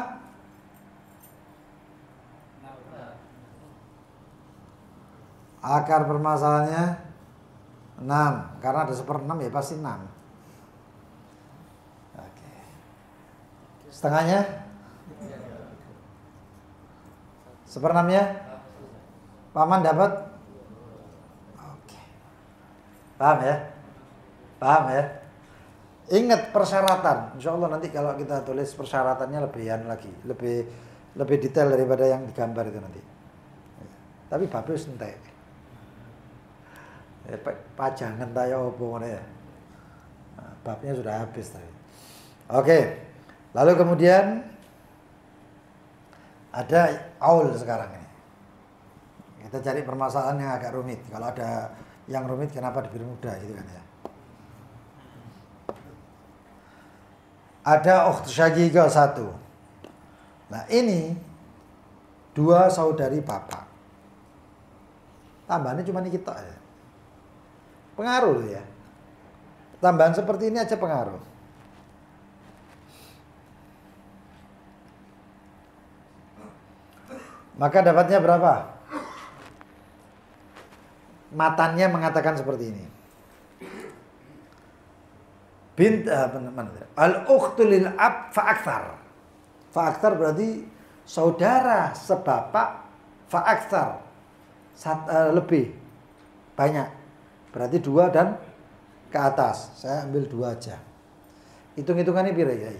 Akar permasalahannya 6. Karena ada 1/6 ya pasti 6. Oke. Setengahnya? 1/6-nya? Paman dapat? Oke. Paham ya? Paham ya? Ingat persyaratan. Insya Allah nanti kalau kita tulis persyaratannya lebih detail daripada yang digambar itu nanti. Tapi bagus entek. Pajangan tayo opo ya. Babnya sudah habis tadi. Oke. Lalu kemudian ada aul sekarang ini. Kita cari permasalahan yang agak rumit. Kalau ada yang rumit kenapa diberi mudah gitu kan ya. Ada ukht syaqiqah 1. Nah, ini 2 saudari bapak. Tambahannya cuma ini kita ya. Pengaruh ya. Tambahan seperti ini aja pengaruh. Maka dapatnya berapa? Matannya mengatakan seperti ini. Al-ukhtu lil ab fa'akthar. Fa'akthar berarti saudara sebapak fa'akthar. Lebih banyak. Berarti 2 dan ke atas. Saya ambil 2 aja. Hitung-hitungannya pira ya?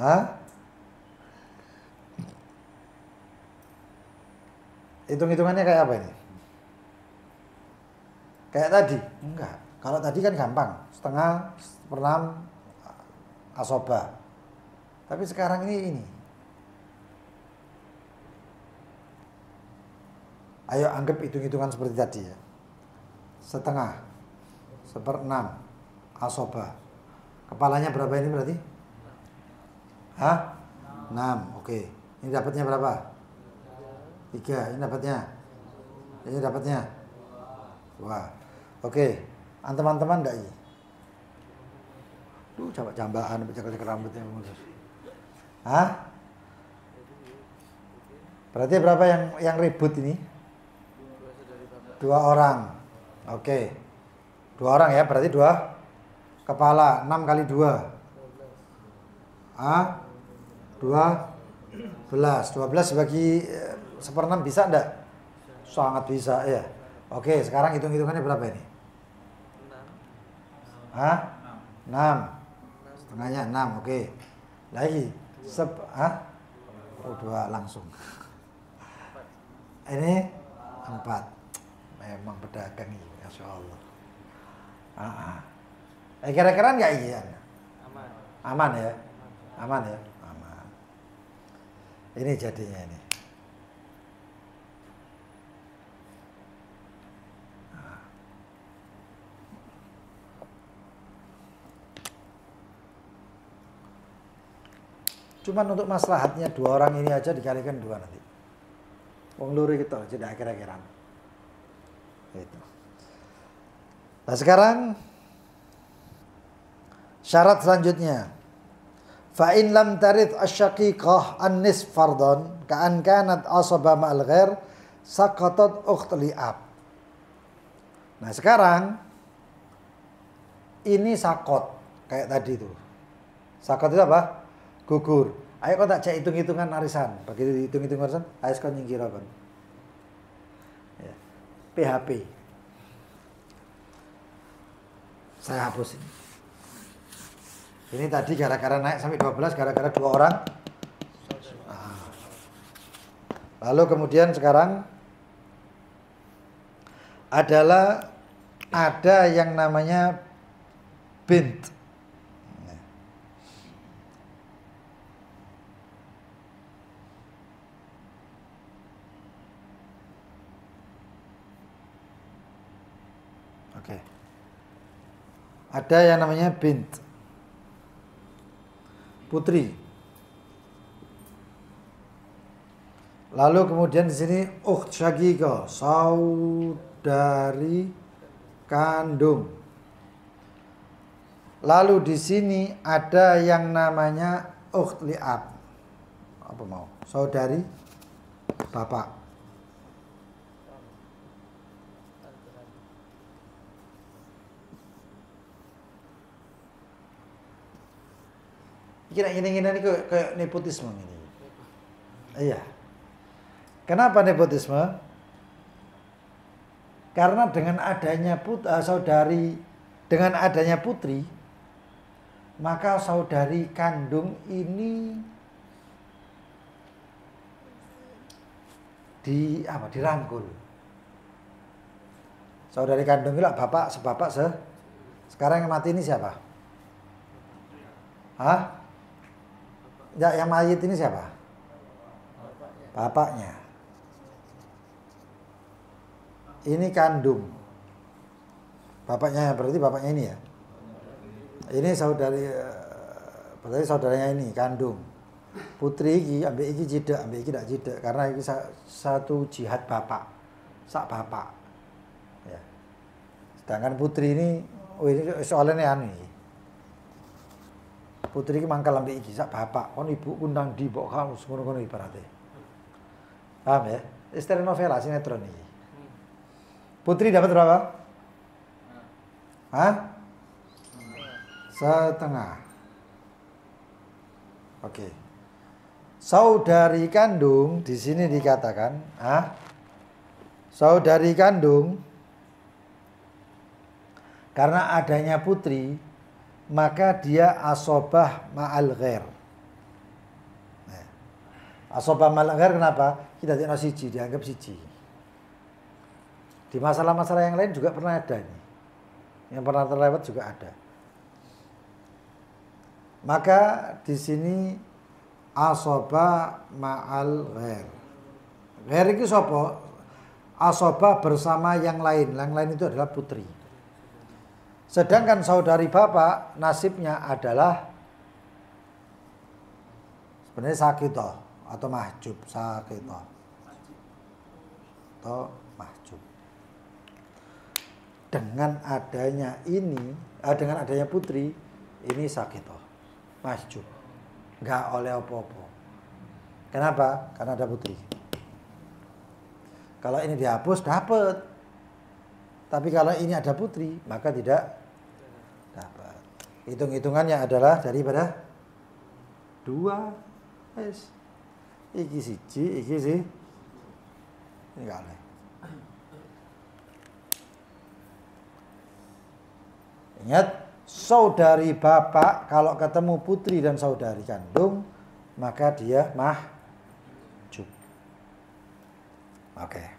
Hah? Hitung-hitungannya kayak apa ini? Kayak tadi? Enggak. Kalau tadi kan gampang. 1/2, 1/6 asobah. Tapi sekarang ini. Ayo anggap hitung-hitungan seperti tadi ya. 1/2, 1/6 asobah. Kepalanya berapa ini berarti? Hah? 6. Oke. Ini dapatnya berapa? 3. Ini dapatnya? Ini dapatnya? 2. Oke. Teman-teman enggak ini? Duh, coba jambahan cek rambutnya. Hah? Berarti berapa yang ribut ini? 2 orang. Oke. 2 orang ya, berarti 2 kepala. 6 kali 2. 12 bagi 1/6 bisa enggak? Sangat bisa ya. Oke, sekarang hitung-hitungannya berapa ini? 6. Setengahnya 6, oke. Lagi. 2 langsung. Ini 4. Memang pedagang ini, Masya Allah. Kira-kira enggak iya? Aman ya? Aman ya? Aman. Ini jadinya ini. Cuman untuk maslahatnya 2 orang ini aja dikalikan 2 nanti. Wong luri gitu aja dah kira-kira. Itu. Nah sekarang syarat selanjutnya. Fa in lam tarid asyaqiqah an-nisf fardhan ka'an kanat asaba ma'al ghair saqatat ukht li'ab. Nah, sekarang ini sakot kayak tadi itu. Sakot itu apa? Gugur. Ayo kau tak cek hitung-hitungan arisan. Begitu hitung-hitungan arisan, ayo kau nyingkir apa? Ya. PHP. Saya hapus ini. Ini tadi gara-gara naik sampai 12 gara-gara 2 orang. Lalu kemudian sekarang adalah ada yang namanya bint. Oke. Ada yang namanya bint. Putri. Lalu kemudian di sini ukht syaqiqah, saudari kandung. Lalu di sini ada yang namanya ukht li'ab. Apa mau? Saudari bapak. Gini ini kayak nepotisme ini. Iya. Kenapa nepotisme? Karena dengan adanya saudari, dengan adanya putri, maka saudari kandung ini dirangkul. Saudari kandung itu bapak sebapak sekarang yang mati ini siapa? Hah? Ya, yang mayit ini siapa? Bapaknya. Ini kandung. Bapaknya berarti bapaknya ini ya. Ini saudari berarti saudaranya ini kandung. Putri iki ambek iki jidak, ambek iki ndak jidak karena iki satu jihad bapak. Sak bapak. Ya. Sedangkan putri ini ini soalnya anu iki. Putri iki mangkal ambek iki sak bapak, kon ibu kundang di mbok kamu ngono-ngono ibarate. Paham ya? Telenovela sinetron iki. Putri dapat berapa? Hah? Setengah. Oke. Saudari kandung di sini dikatakan, saudari kandung karena adanya putri maka dia asobah ma'al ghair. Nah, asobah ma'al ghair kenapa? Kita tidak siji, dianggap siji. Di masalah-masalah yang lain juga pernah ada ini. Yang pernah terlewat juga ada. Maka di sini asobah ma'al ghair. Ghair itu sapa? Asobah bersama yang lain. Yang lain itu adalah putri. Sedangkan saudari bapak nasibnya adalah sebenarnya sakitoh atau mahjub, sakitoh atau mahjub. Dengan adanya ini, dengan adanya putri, ini sakitoh, mahjub, nggak oleh apa-apa. Kenapa? Karena ada putri. Kalau ini dihapus dapat, tapi kalau ini ada putri maka tidak dapat. Hitung-hitungannya adalah daripada 2 wis. Iki siji, iki sih. Ini enggak oleh. Ingat, saudari bapak kalau ketemu putri dan saudari kandung maka dia mahjub. Oke.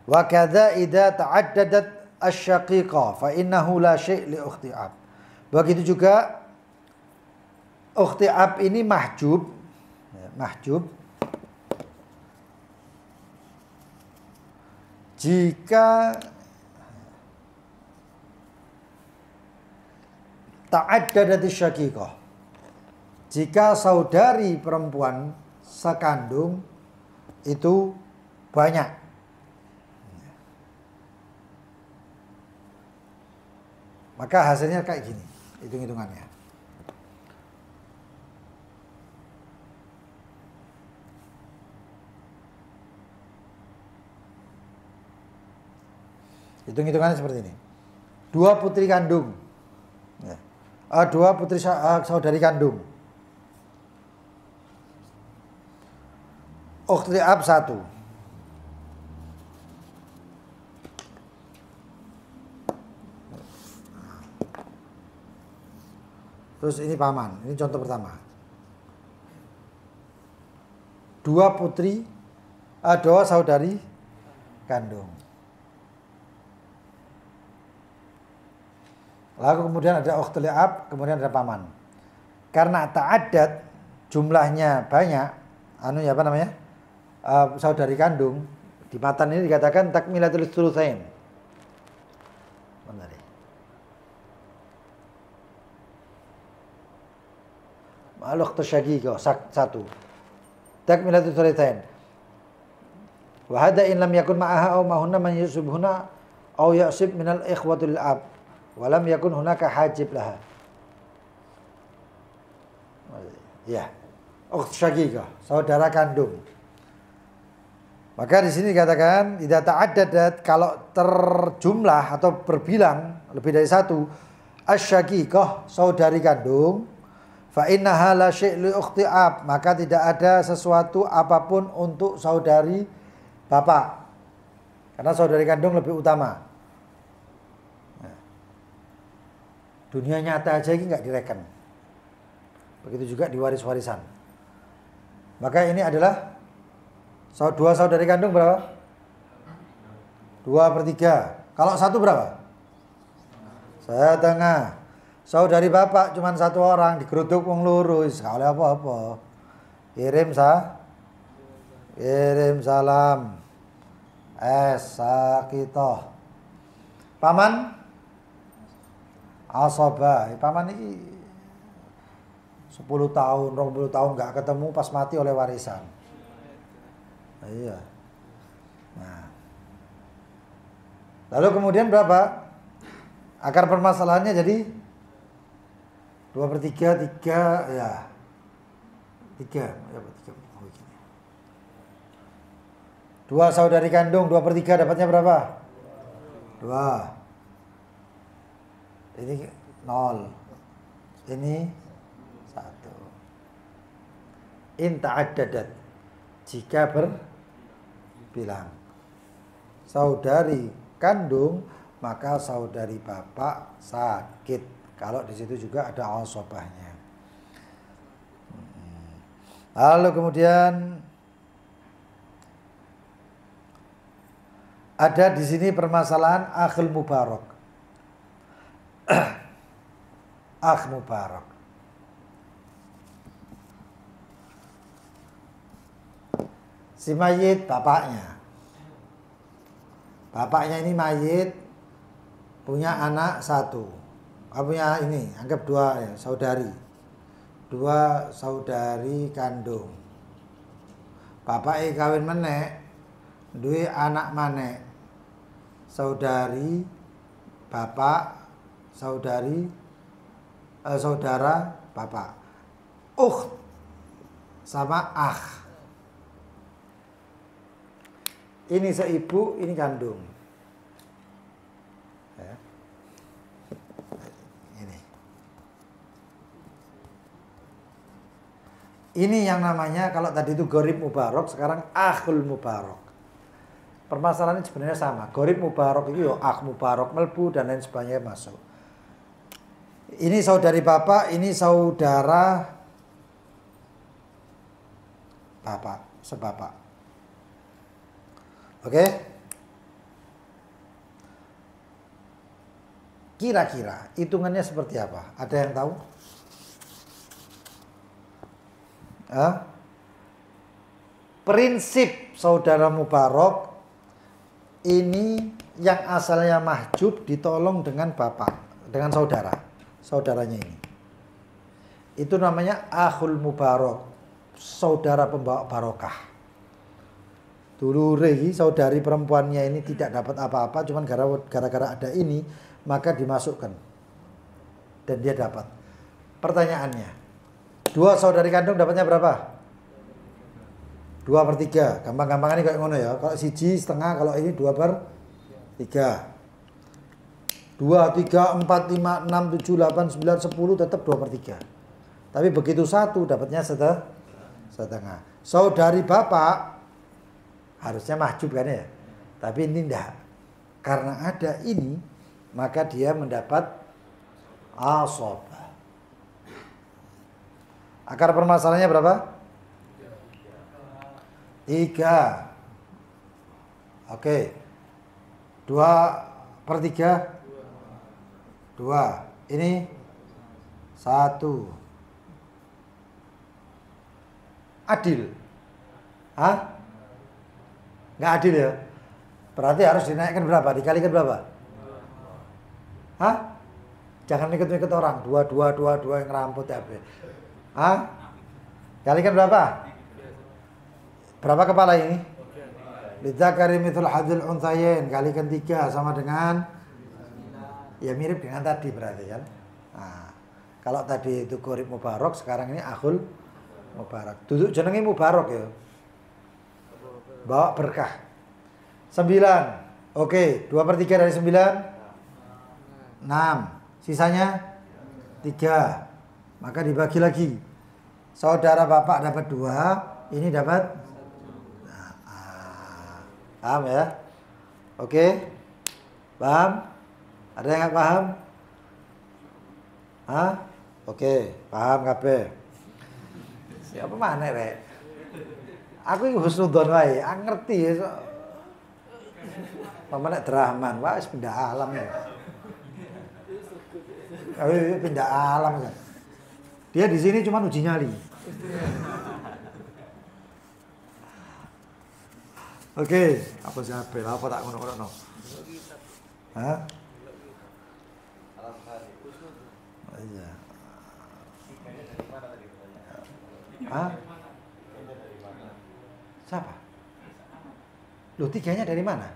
Wa kadza idza ta'addadat asy-syaqiqah fa innahu la syai' li ukhti ab. Begitu juga ukhti ab ini mahjub, ya, mahjub jika ta'addadat asy-syaqiqah. Jika saudari perempuan, sekandung itu banyak. Maka hasilnya kayak gini, hitung-hitungannya. Hitung-hitungannya seperti ini. 2 putri kandung. Ya. 2 putri saudari kandung. Ukhti ab 1. Terus ini paman, ini contoh pertama. 2 putri, 2 saudari kandung. Lalu kemudian ada ukhtul ab, kemudian ada paman. Karena ta'addad, jumlahnya banyak, saudari kandung, di matan ini dikatakan takmilatul tsulusain. Benar ya? Al-ukhtu syaqiqah 1. Takmilatul tsulusain. Wa hadha in lam yakun ma'aha aw ma'hunna man yusibhuna aw yasib minal ikhwatil ab. Walam yakun hunaka hajib laha. Ya, ukht syaqiqah, saudara kandung. Maka di sini dikatakan idza ta'addadat, kalau terjumlah atau berbilang lebih dari 1, asy-syaqiqah, saudari kandung, fa innaha la syai' li ukhti ab, maka tidak ada sesuatu apapun untuk saudari bapak. Karena saudari kandung lebih utama. Dunia nyata aja ini nggak direken. Begitu juga di waris-warisan. Maka ini adalah 2 saudari kandung berapa? 2/3. Kalau 1 berapa? Setengah. Saudari bapak cuma 1 orang, digeruduk wong loro, sekali apa-apa. Kirim salam. Sakitoh. Paman asaba, paman ini 10 tahun, 20 tahun nggak ketemu, pas mati oleh warisan. Iya. Nah. Lalu kemudian berapa? Akar permasalahannya jadi 2/3, 3 ya. 3. 2 saudari kandung, 2/3 dapatnya berapa? 2. Ini 0. Ini 1. In ta'addadat, jika berbilang. Saudari kandung, maka saudari bapak sakit. Kalau di situ juga ada asabahnya. Lalu kemudian ada di sini permasalahan akhul mubarak. Akh mubarak. Si mayit bapaknya. Bapaknya ini mayit punya anak 1. Punya ini, anggap 2 ya, saudari. 2 saudari kandung. Bapaknya kawin menek, duwe anak manek. Saudari bapak, saudara bapak. Ukht sama akh. Ini seibu, ini kandung. Ya. Ini yang namanya, kalau tadi itu gorib mubarok, sekarang akhul mubarok. Permasalahannya sebenarnya sama. Gorib mubarok itu ya akh mubarok melbu dan lain sebagainya masuk. Ini saudari bapak, ini saudara bapak, sebapak. Oke? Kira-kira hitungannya seperti apa? Ada yang tahu? Prinsip saudara mubarok ini yang asalnya mahjub ditolong dengan bapak, dengan saudaranya ini. Itu namanya akhul mubarok. saudara pembawa barokah. Dulu saudari perempuannya ini tidak dapat apa-apa, cuman gara-gara ada ini, maka dimasukkan. Dan dia dapat. Pertanyaannya, 2 saudari kandung dapatnya berapa? 2/3. Gampang-gampang ini kayak ngono ya. Kalau 1,5, kalau ini 2/3. 2, 3, 4, 5, 6, 7, 8, 9, 10 tetap 2/3. Tapi begitu 1 dapatnya setengah. Saudari bapak harusnya mahjub kan ya. Tapi ini enggak. Karena ada ini, maka dia mendapat asabah. Akar permasalahannya berapa? 3. Oke. 2/3. 2. Ini 1. Adil? Hah? Nggak adil ya? Berarti harus dinaikkan berapa? Dikalikan berapa? Hah? Jangan ikut-ikut orang. 2 yang ngeramput ya. Hah? Kalikan berapa? Berapa kepala ini? Lidzakari mithlu hadzil unthayain. Kalikan 3 sama dengan, ya mirip dengan tadi berarti kan. Nah, kalau tadi itu Qorib Mubarak, sekarang ini Akhul Mubarak. Duduk jenenge Mubarak ya. Bawa berkah. 9. Oke, 2/3 dari 9. 6. Sisanya 3. Maka dibagi lagi. Saudara bapak dapat 2, ini dapat. Paham ya? Oke. Paham? Ada yang nggak paham? Hah? Oke, paham kabeh. Siapa mana rek? Aku iki husnudzon wae, aku ngerti ya. Pamane Drahman, wah wis pindah alam ya. Ayo pindah alam kan. Dia di sini cuma uji nyali. Oke, apa siapa? Apa tak ngono-ngono? Hah? Iya. Hah? Siapa? Loh, 3-nya dari mana?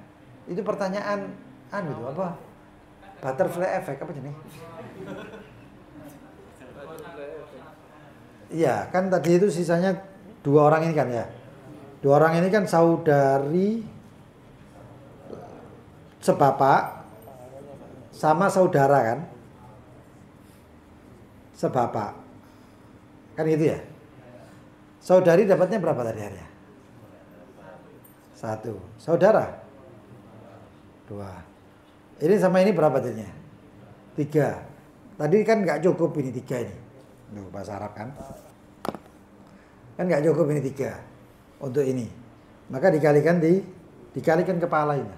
Itu pertanyaan itu apa? Butterfly effect apa jenis? Iya, kan tadi itu sisanya 2 orang ini kan ya. 2 orang ini kan saudari sebapak sama saudara kan? Sebapak. Kan gitu ya? Saudari dapatnya berapa tadi harinya? 1. Saudara? 2. Ini sama ini berapa jadinya? 3. Tadi kan nggak cukup ini 3 ini. Duh, bahasa Arab kan? Kan nggak cukup ini 3 untuk ini. Maka dikalikan kepala ini.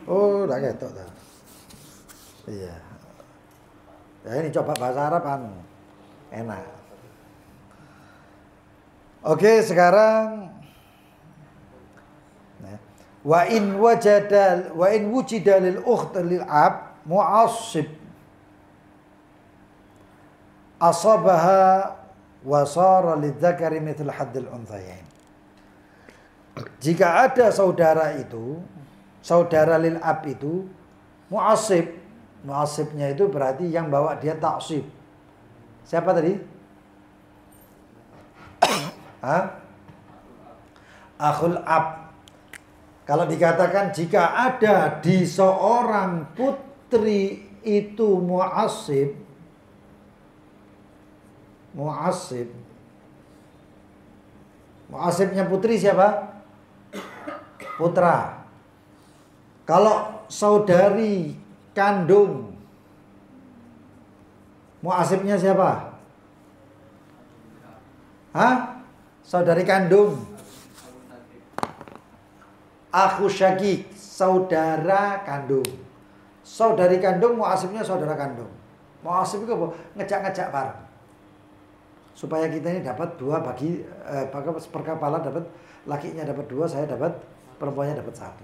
Oh, udah ketok dah. Iya. Ya ini coba bahasa Arab enak. Oke, sekarang wa in wujida lil ukht lil ab mu'assib asabaha wa sara lidzakari mithlu haddil unthayain. Jika ada saudara lil ab itu mu'assib. Mu'assibnya itu berarti yang bawa dia taksib. Siapa tadi? Akhul ab. Kalau dikatakan jika ada di seorang putri itu mu'assib. Mu'assibnya putri siapa? Putra. Kalau saudari kandung, mu'assibnya siapa? Saudari kandung. Akhu syakik, saudara kandung. Saudari kandung, mu'assibnya saudara kandung. Mu'assib itu apa? Ngejak-ngejak bareng. Supaya kita ini dapat 2 bagi perkapalan, dapat lakinya dapat 2, saya dapat, perempuannya dapat 1.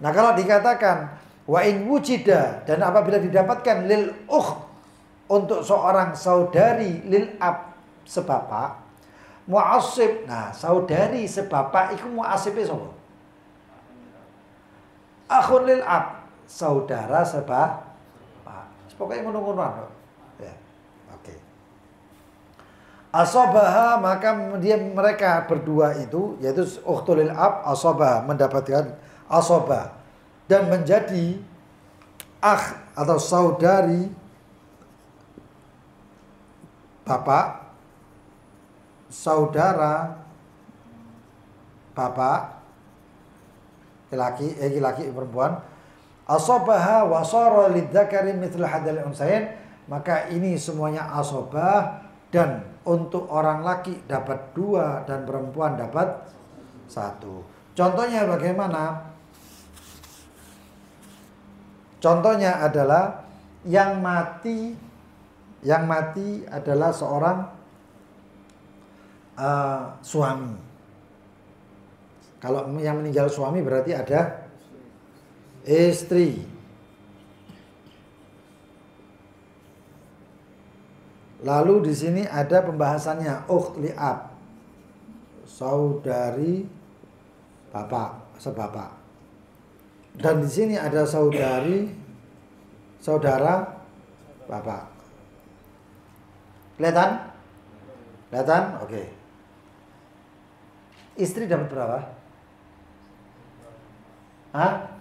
Nah, kalau dikatakan wa in wujida, dan apabila didapatkan lil ukh, untuk seorang saudari lil ab sebapak, Mu'assib. Nah, saudari sebapak iku mu'assibe sapa? Akhun lil ab, saudara sebapak. Pokoknya ngono-ngonoan. Ya. Oke. Asabaha, maka mereka berdua itu yaitu ukhtul lil ab, asabaha mendapatkan asabah dan menjadi akh atau saudari bapak, saudara bapak, laki-laki perempuan, asabaha wa sara lidzakari mithlu hadzal unsayain, maka ini semuanya asabah dan untuk orang laki dapat 2 dan perempuan dapat 1. Contohnya bagaimana? Contohnya adalah yang mati adalah seorang suami. Kalau yang meninggal suami berarti ada istri. Lalu di sini ada pembahasannya ukht li'ab, saudari bapak, sebapak. Dan di sini ada saudara bapak. Kelihatan? Oke. Istri dapat berapa? Hah?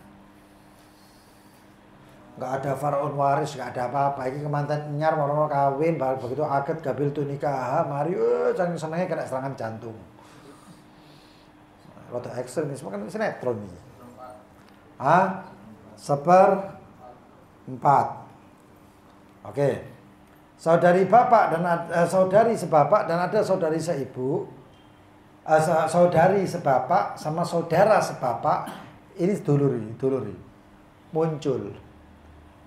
Gak ada faraun waris, gak ada apa-apa. Ini kemanten nyar mau kawin, begitu akad gabil tu nikah, mari jangan senengnya kena serangan jantung. Roda ekstremis kan sinetron nih. 1/4. Oke. Saudari bapak dan saudari sebapak dan ada saudari seibu. Saudari sebapak sama saudara sebapak ini duluri muncul.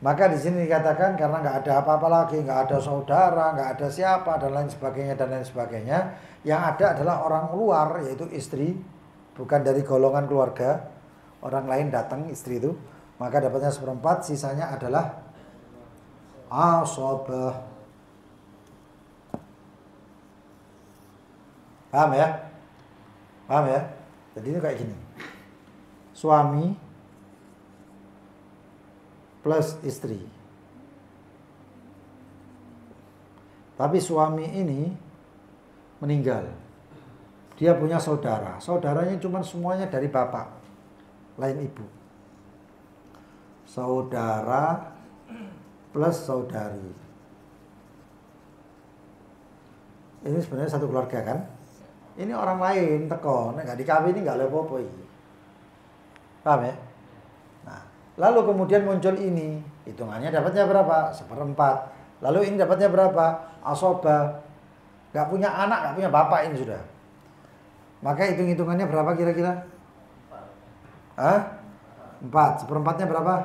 Maka di sini dikatakan karena nggak ada apa-apa lagi, nggak ada saudara, nggak ada siapa dan lain sebagainya. Yang ada adalah orang luar yaitu istri, bukan dari golongan keluarga. Orang lain datang istri itu, maka dapatnya 1/4, sisanya adalah asabah. Paham ya? Jadi ini kayak gini. Suami plus istri. Tapi suami ini meninggal. Dia punya saudara. Saudaranya cuma semuanya dari bapak, lain ibu. Saudara plus saudari. Ini sebenarnya satu keluarga kan? Ini orang lain teko, nek gak dikawin ini gak lepo-lepo iki. Paham ya? Nah, lalu kemudian muncul ini, hitungannya dapatnya berapa? 1/4. Lalu ini dapatnya berapa? Asabah. Gak punya anak, gak punya bapak ini sudah. Maka hitung-hitungannya berapa kira-kira? 4. 1/4-nya berapa?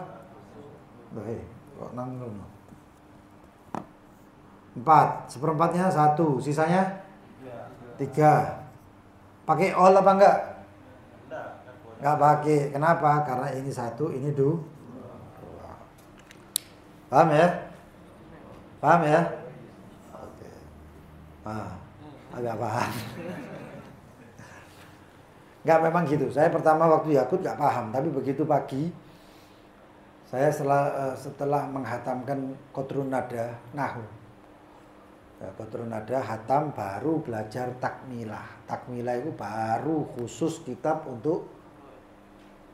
Kok 4. 1/4-nya 1. Sisanya 3. Pakai all apa enggak? Enggak pakai. Kenapa? Karena ini 1, ini 2. Paham ya? Oke. Agak paham. Enggak, memang gitu. Saya pertama waktu Yakut enggak paham, tapi begitu pagi saya setelah menghatamkan Qatrun Nada Nahwu. Qatrun Nada hatam, baru belajar takmilah. Takmilah itu baru khusus kitab untuk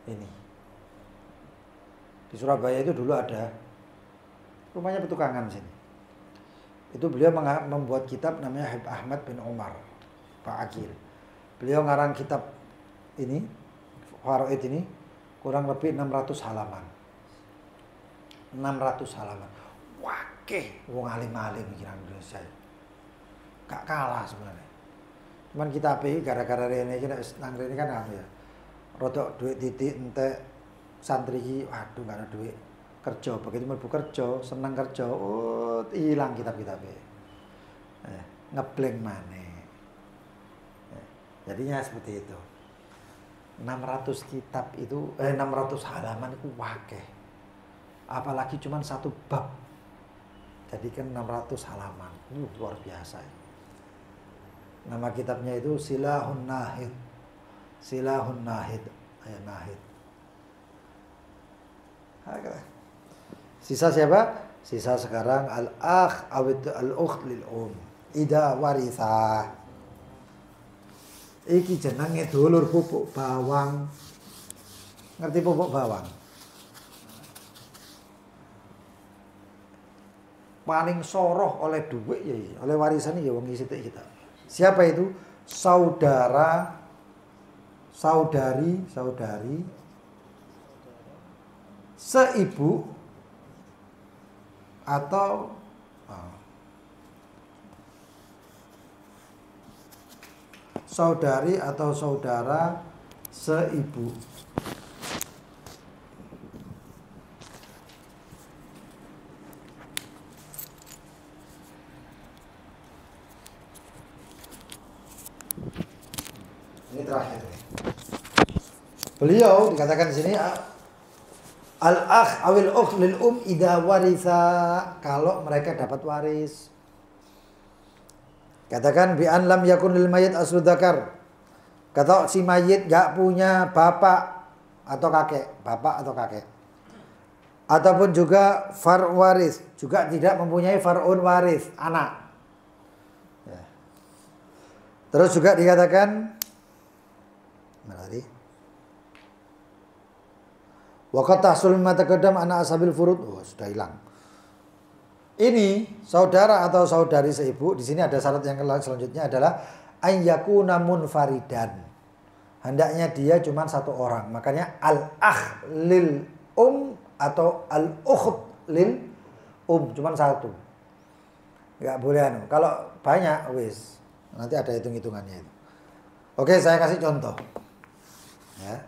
ini. Di Surabaya itu dulu ada rumahnya petukangan sini. Itu beliau membuat kitab namanya Habib Ahmad bin Umar, Pak Akil. Beliau ngarang kitab ini, Faraid ini kurang lebih 600 halaman. 600 halaman. Wakeh wong alim-alim pikiran Indonesia. Gak kalah sebenarnya. Cuman kita api gara-gara rene iki nek nang rene kan apa ya. Rodok duit titik entek santri iki waduh gak ada duit kerja. Begitu mlebu kerja, seneng kerja, hilang kitab-kitabe. Ngeblank maneh. Jadinya seperti itu. 600 kitab itu 600 halaman itu wakeh. Apalagi cuman satu bab. Jadi kan 600 halaman. Luar biasa. Nama kitabnya itu Silahun Nahid. Silahun Nahid. Ayat Nahid. Sisa siapa? Sisa sekarang al-akh awit al-ukht lil ida waritha. Iki jenenge dulur pupuk bawang. Ngerti pupuk bawang? Paling soroh oleh duit ya, oleh warisan ya wong sithik kita. Siapa itu? Saudara, saudari, seibu atau saudari atau saudara seibu. Ini terakhir. Beliau dikatakan di sini al-akh awil ukh lil idza waritha, kalau mereka dapat waris. Katakan bi an lam yakun lil mayyit aslu dzakar. Kata si mayit enggak punya bapak atau kakek, Ataupun juga far waris, juga tidak mempunyai far'un waris, anak. Ya. Terus juga dikatakan waqat tahsul mimma taqaddam ana asabil furud. Oh, sudah hilang. Ini saudara atau saudari seibu, di sini ada syarat yang selanjutnya adalah ayyakuna munfaridan. Hendaknya dia cuma satu orang. Makanya al-akh lil atau al-ukht lil cuma satu. Enggak boleh anu. Kalau banyak wis nanti ada hitung-hitungannya itu. Oke, saya kasih contoh. Ya.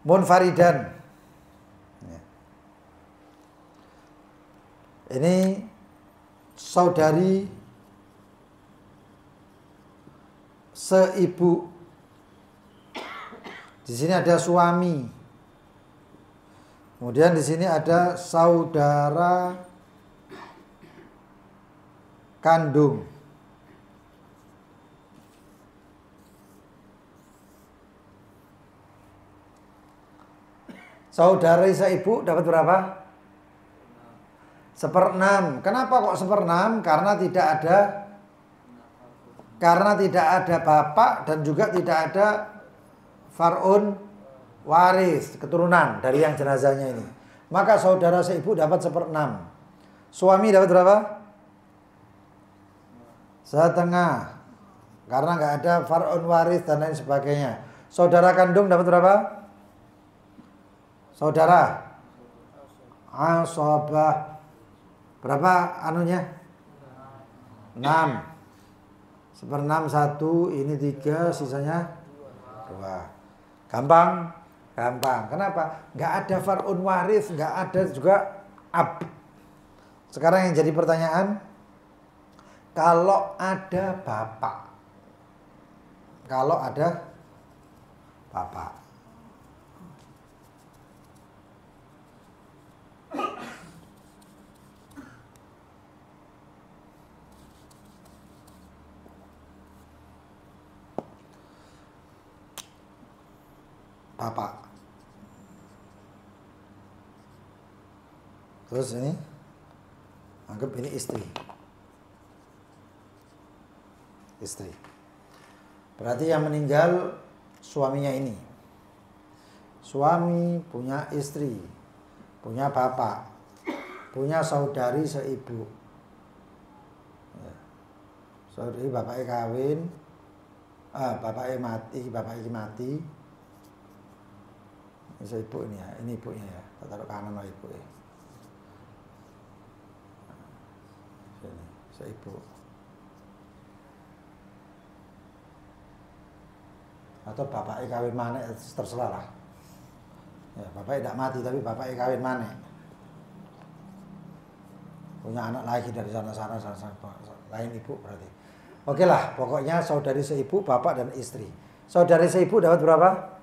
Munfaridan. Ya. Ini saudari seibu. Di sini ada suami. Kemudian di sini ada saudara kandung. Saudara seibu dapat berapa? 1/6. Kenapa kok 1/6? Karena tidak ada bapak dan juga tidak ada far'un waris, keturunan dari yang jenazahnya ini. Maka saudara seibu dapat 1/6. Suami dapat berapa? 1/2. Karena nggak ada far'un waris dan lain sebagainya. Saudara kandung dapat berapa? Saudara asabah berapa anunya? 6. 1/6 1, ini 3, sisanya 2. Gampang? Gampang. Kenapa? Nggak ada far'un waris, nggak ada juga ab. Sekarang yang jadi pertanyaan, kalau ada bapak. Kalau ada bapak. Bapak. Terus ini anggap ini istri. Berarti yang meninggal suaminya ini. Suami punya istri, punya bapak, punya saudari seibu. Ya. Saudari bapaknya kawin, bapaknya mati. Ini ibu ini ya, ini ibunya ya. Taruh kanan lah ibu ya. Sini, seibu. Atau bapaknya kawin mana terserah lah. Ya, bapaknya tidak mati tapi bapaknya kawin mana. Punya anak lagi dari sana lain ibu berarti. Oke lah, pokoknya saudari seibu, bapak dan istri. Saudari seibu dapat berapa?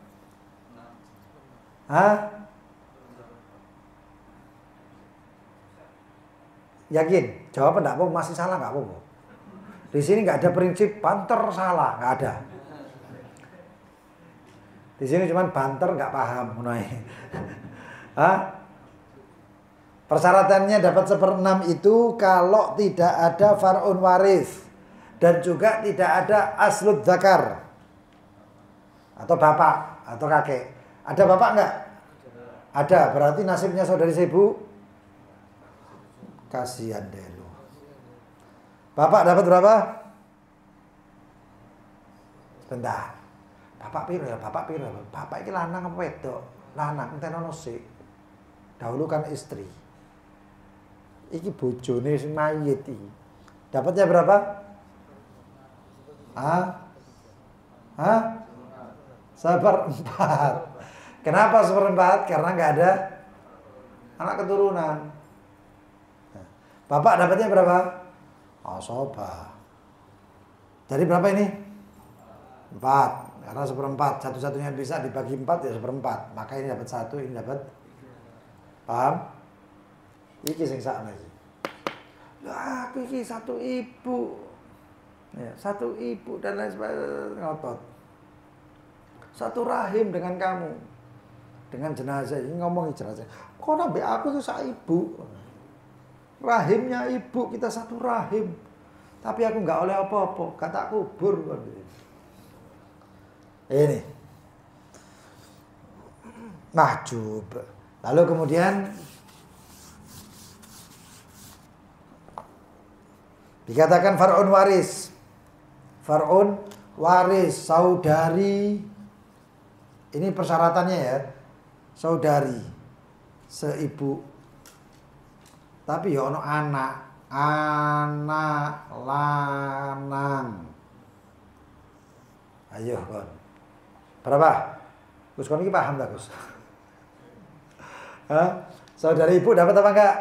Hah? Yakin? Jawab enggak apa masih salah enggak apa-apa. Di sini nggak ada prinsip banter salah, nggak ada. Di sini cuma banter nggak paham, Persyaratannya dapat 1/6 itu kalau tidak ada far'un waris dan juga tidak ada aslud zakar atau bapak atau kakek. Ada bapak nggak? Ada, berarti nasibnya saudari ibu kasihan deh lu. Bapak dapat berapa? Bentar. Bapak piro ya? Bapak piro? Bapak iki lanang apa wedok? Lanang entenono sik. Dahulu kan istri. Iki bojone sing mayit iki. Dapatnya berapa? Seperempat. Kenapa seperempat? Karena nggak ada anak keturunan. Bapak dapatnya berapa? Asoba. Jadi berapa ini? 4. Karena seperempat. Satu-satunya bisa dibagi 4 ya seperempat. Maka ini dapat 1, ini dapat. Paham? Iki sing sakno iki. Lah aku iki satu ibu. Ya, satu ibu dan lain sebagainya ngotot. Satu rahim dengan kamu. Dengan jenazah ini ngomong jenazah. Kok nabi aku tuh sak ibu. Rahimnya ibu, kita satu rahim. Tapi aku nggak oleh apa-apa, kata kubur. Ini mahjub. Lalu kemudian dikatakan far'un waris. Far'un waris, saudari. Ini persyaratannya ya. Saudari seibu. Tapi ya ono anak lanang. Ayo kon. Berapa? Gus kon iki paham tak, Gus? Saudari ibu dapat apa enggak?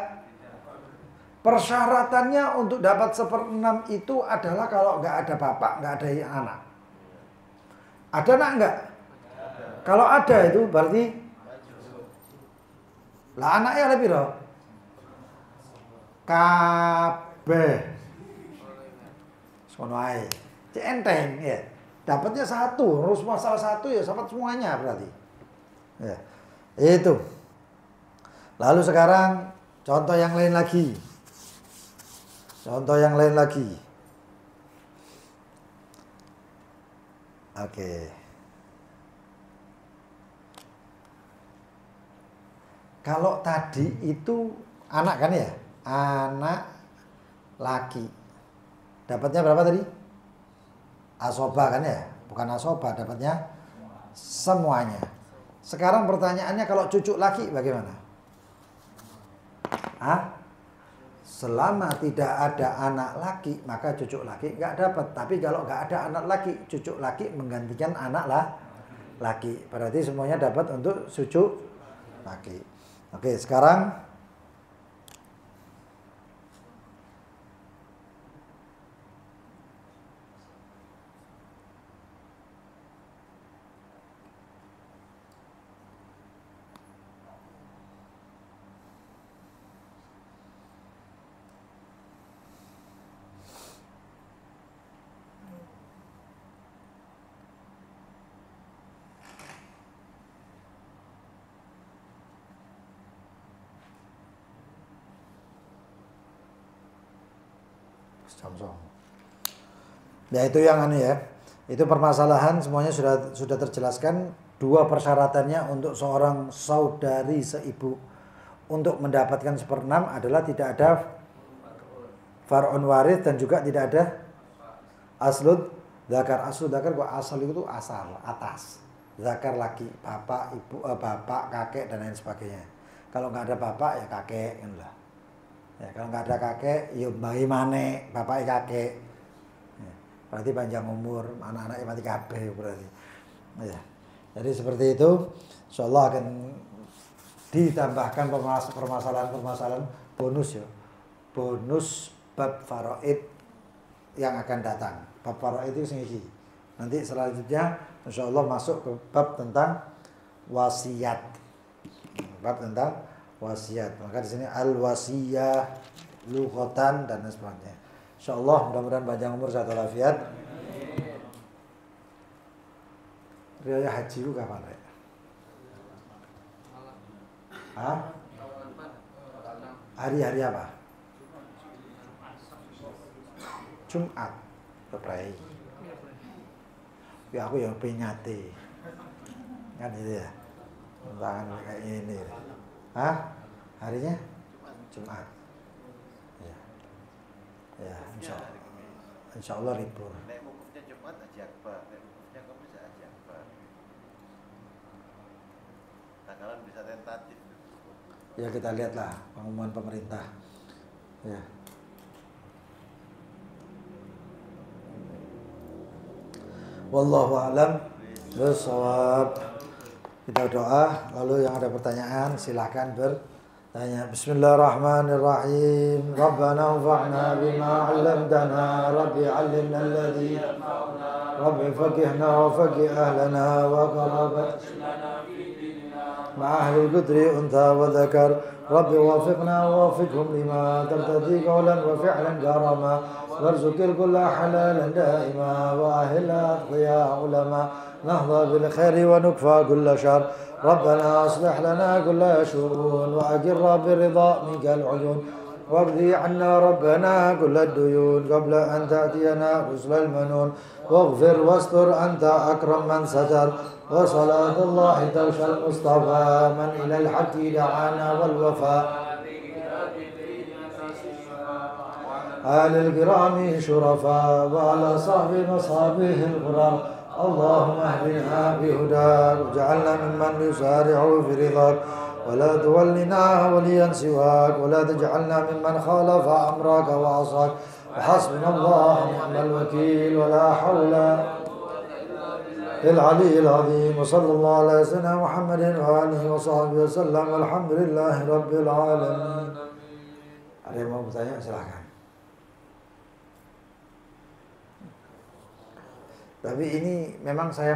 Persyaratannya untuk dapat 1/6 itu adalah kalau enggak ada bapak, enggak ada anak. Ada anak enggak? Kalau ada itu berarti lah anaknya ada piro? Kabeh. Sono ae. Cek enteng ya. Dapatnya 1, harus masalah 1 ya dapat semuanya berarti. Ya. Itu. Lalu sekarang contoh yang lain lagi. Contoh yang lain lagi. Oke. Kalau tadi itu anak kan ya? Anak laki. Dapatnya berapa tadi? Asoba kan ya? Bukan asoba, dapatnya semuanya. Sekarang pertanyaannya kalau cucu laki bagaimana? Selama tidak ada anak laki, maka cucu laki nggak dapat. Tapi kalau nggak ada anak laki, cucu laki menggantikan anak laki. Berarti semuanya dapat untuk cucu laki. Oke, sekarang ya itu yang ya. Itu permasalahan semuanya sudah terjelaskan. 2 persyaratannya untuk seorang saudari seibu untuk mendapatkan 1/6 adalah tidak ada far'un waris dan juga tidak ada aslud zakar. Aslud zakar kok asal itu asal atas. Zakar laki, bapak, ibu, bapak, kakek dan lain sebagainya. Kalau nggak ada bapak ya kakek kan lah. Ya, kalau nggak ada kakek, ya bagaimana bapak kakek. Ya, berarti panjang umur, anak-anaknya mati kabeh berarti. Ya, jadi seperti itu. Insyaallah akan ditambahkan permasalahan-permasalahan bonus ya. Bonus bab faraid yang akan datang. Bab faraid itu sing iki. Nanti selanjutnya insyaallah masuk ke bab tentang wasiat. Bab tentang wasiat. Maka di sini al wasiyah lughatan dan sebagainya. Insyaallah mudah-mudahan panjang umur sehat walafiat. Riaya haji lu kapan, Rek? Hah? Hari-hari apa? Jumat. Keprei. Ya aku yang penyate. Kan itu ya. Tangan kayak ini. Hah? Harinya? Jumat. Ya. Ya, insya Allah libur. Nek wukufnya Jumat aja akbar, nek wukufnya Kamis aja akbar. Tanggalan bisa tentatif. Ya kita lihatlah pengumuman pemerintah. Ya. Wallahu a'lam bishawab. Kita doa, lalu yang ada pertanyaan silahkan bertanya. Bismillahirrahmanirrahim. Rabbana anfa'na bima 'allamtana, Rabbi 'allimna alladhi yanfa'una, Rabbi faqihna wa faqih ahlana wa qarabatna مع أهل القدر أنثى وذكر رب وافقنا ووفقهم لما ترتدي قولا وفعلا كرما وارزق الكل حلالا دائما وأهل أتقياء علما نهضى بالخير ونكفى كل شر ربنا أصلح لنا كل شؤون وأجر بالرضا منك العيون واقضي عنا ربنا كل الديون قبل أن تأتينا رسل المنون واغفر واستر أنت أكرم من ستر وصلاة الله توشى المصطفى من إلى الحق دعانا والوفاء آل الكرام شرفاء وعلى صحب مصابيه الغرام اللهم اهدنا بهداك واجعلنا ممن يسارع في رضاك ولا تولنا وليا سواك ولا تجعلنا ممن خالف أمرك وعصاك وحسبنا الله ونعم الوكيل ولا حول العلي العظيم وصلى الله على سيدنا محمد وآله وصحبه وسلم والحمد لله رب العالمين. Ada yang mau bertanya silahkan. Tapi ini memang saya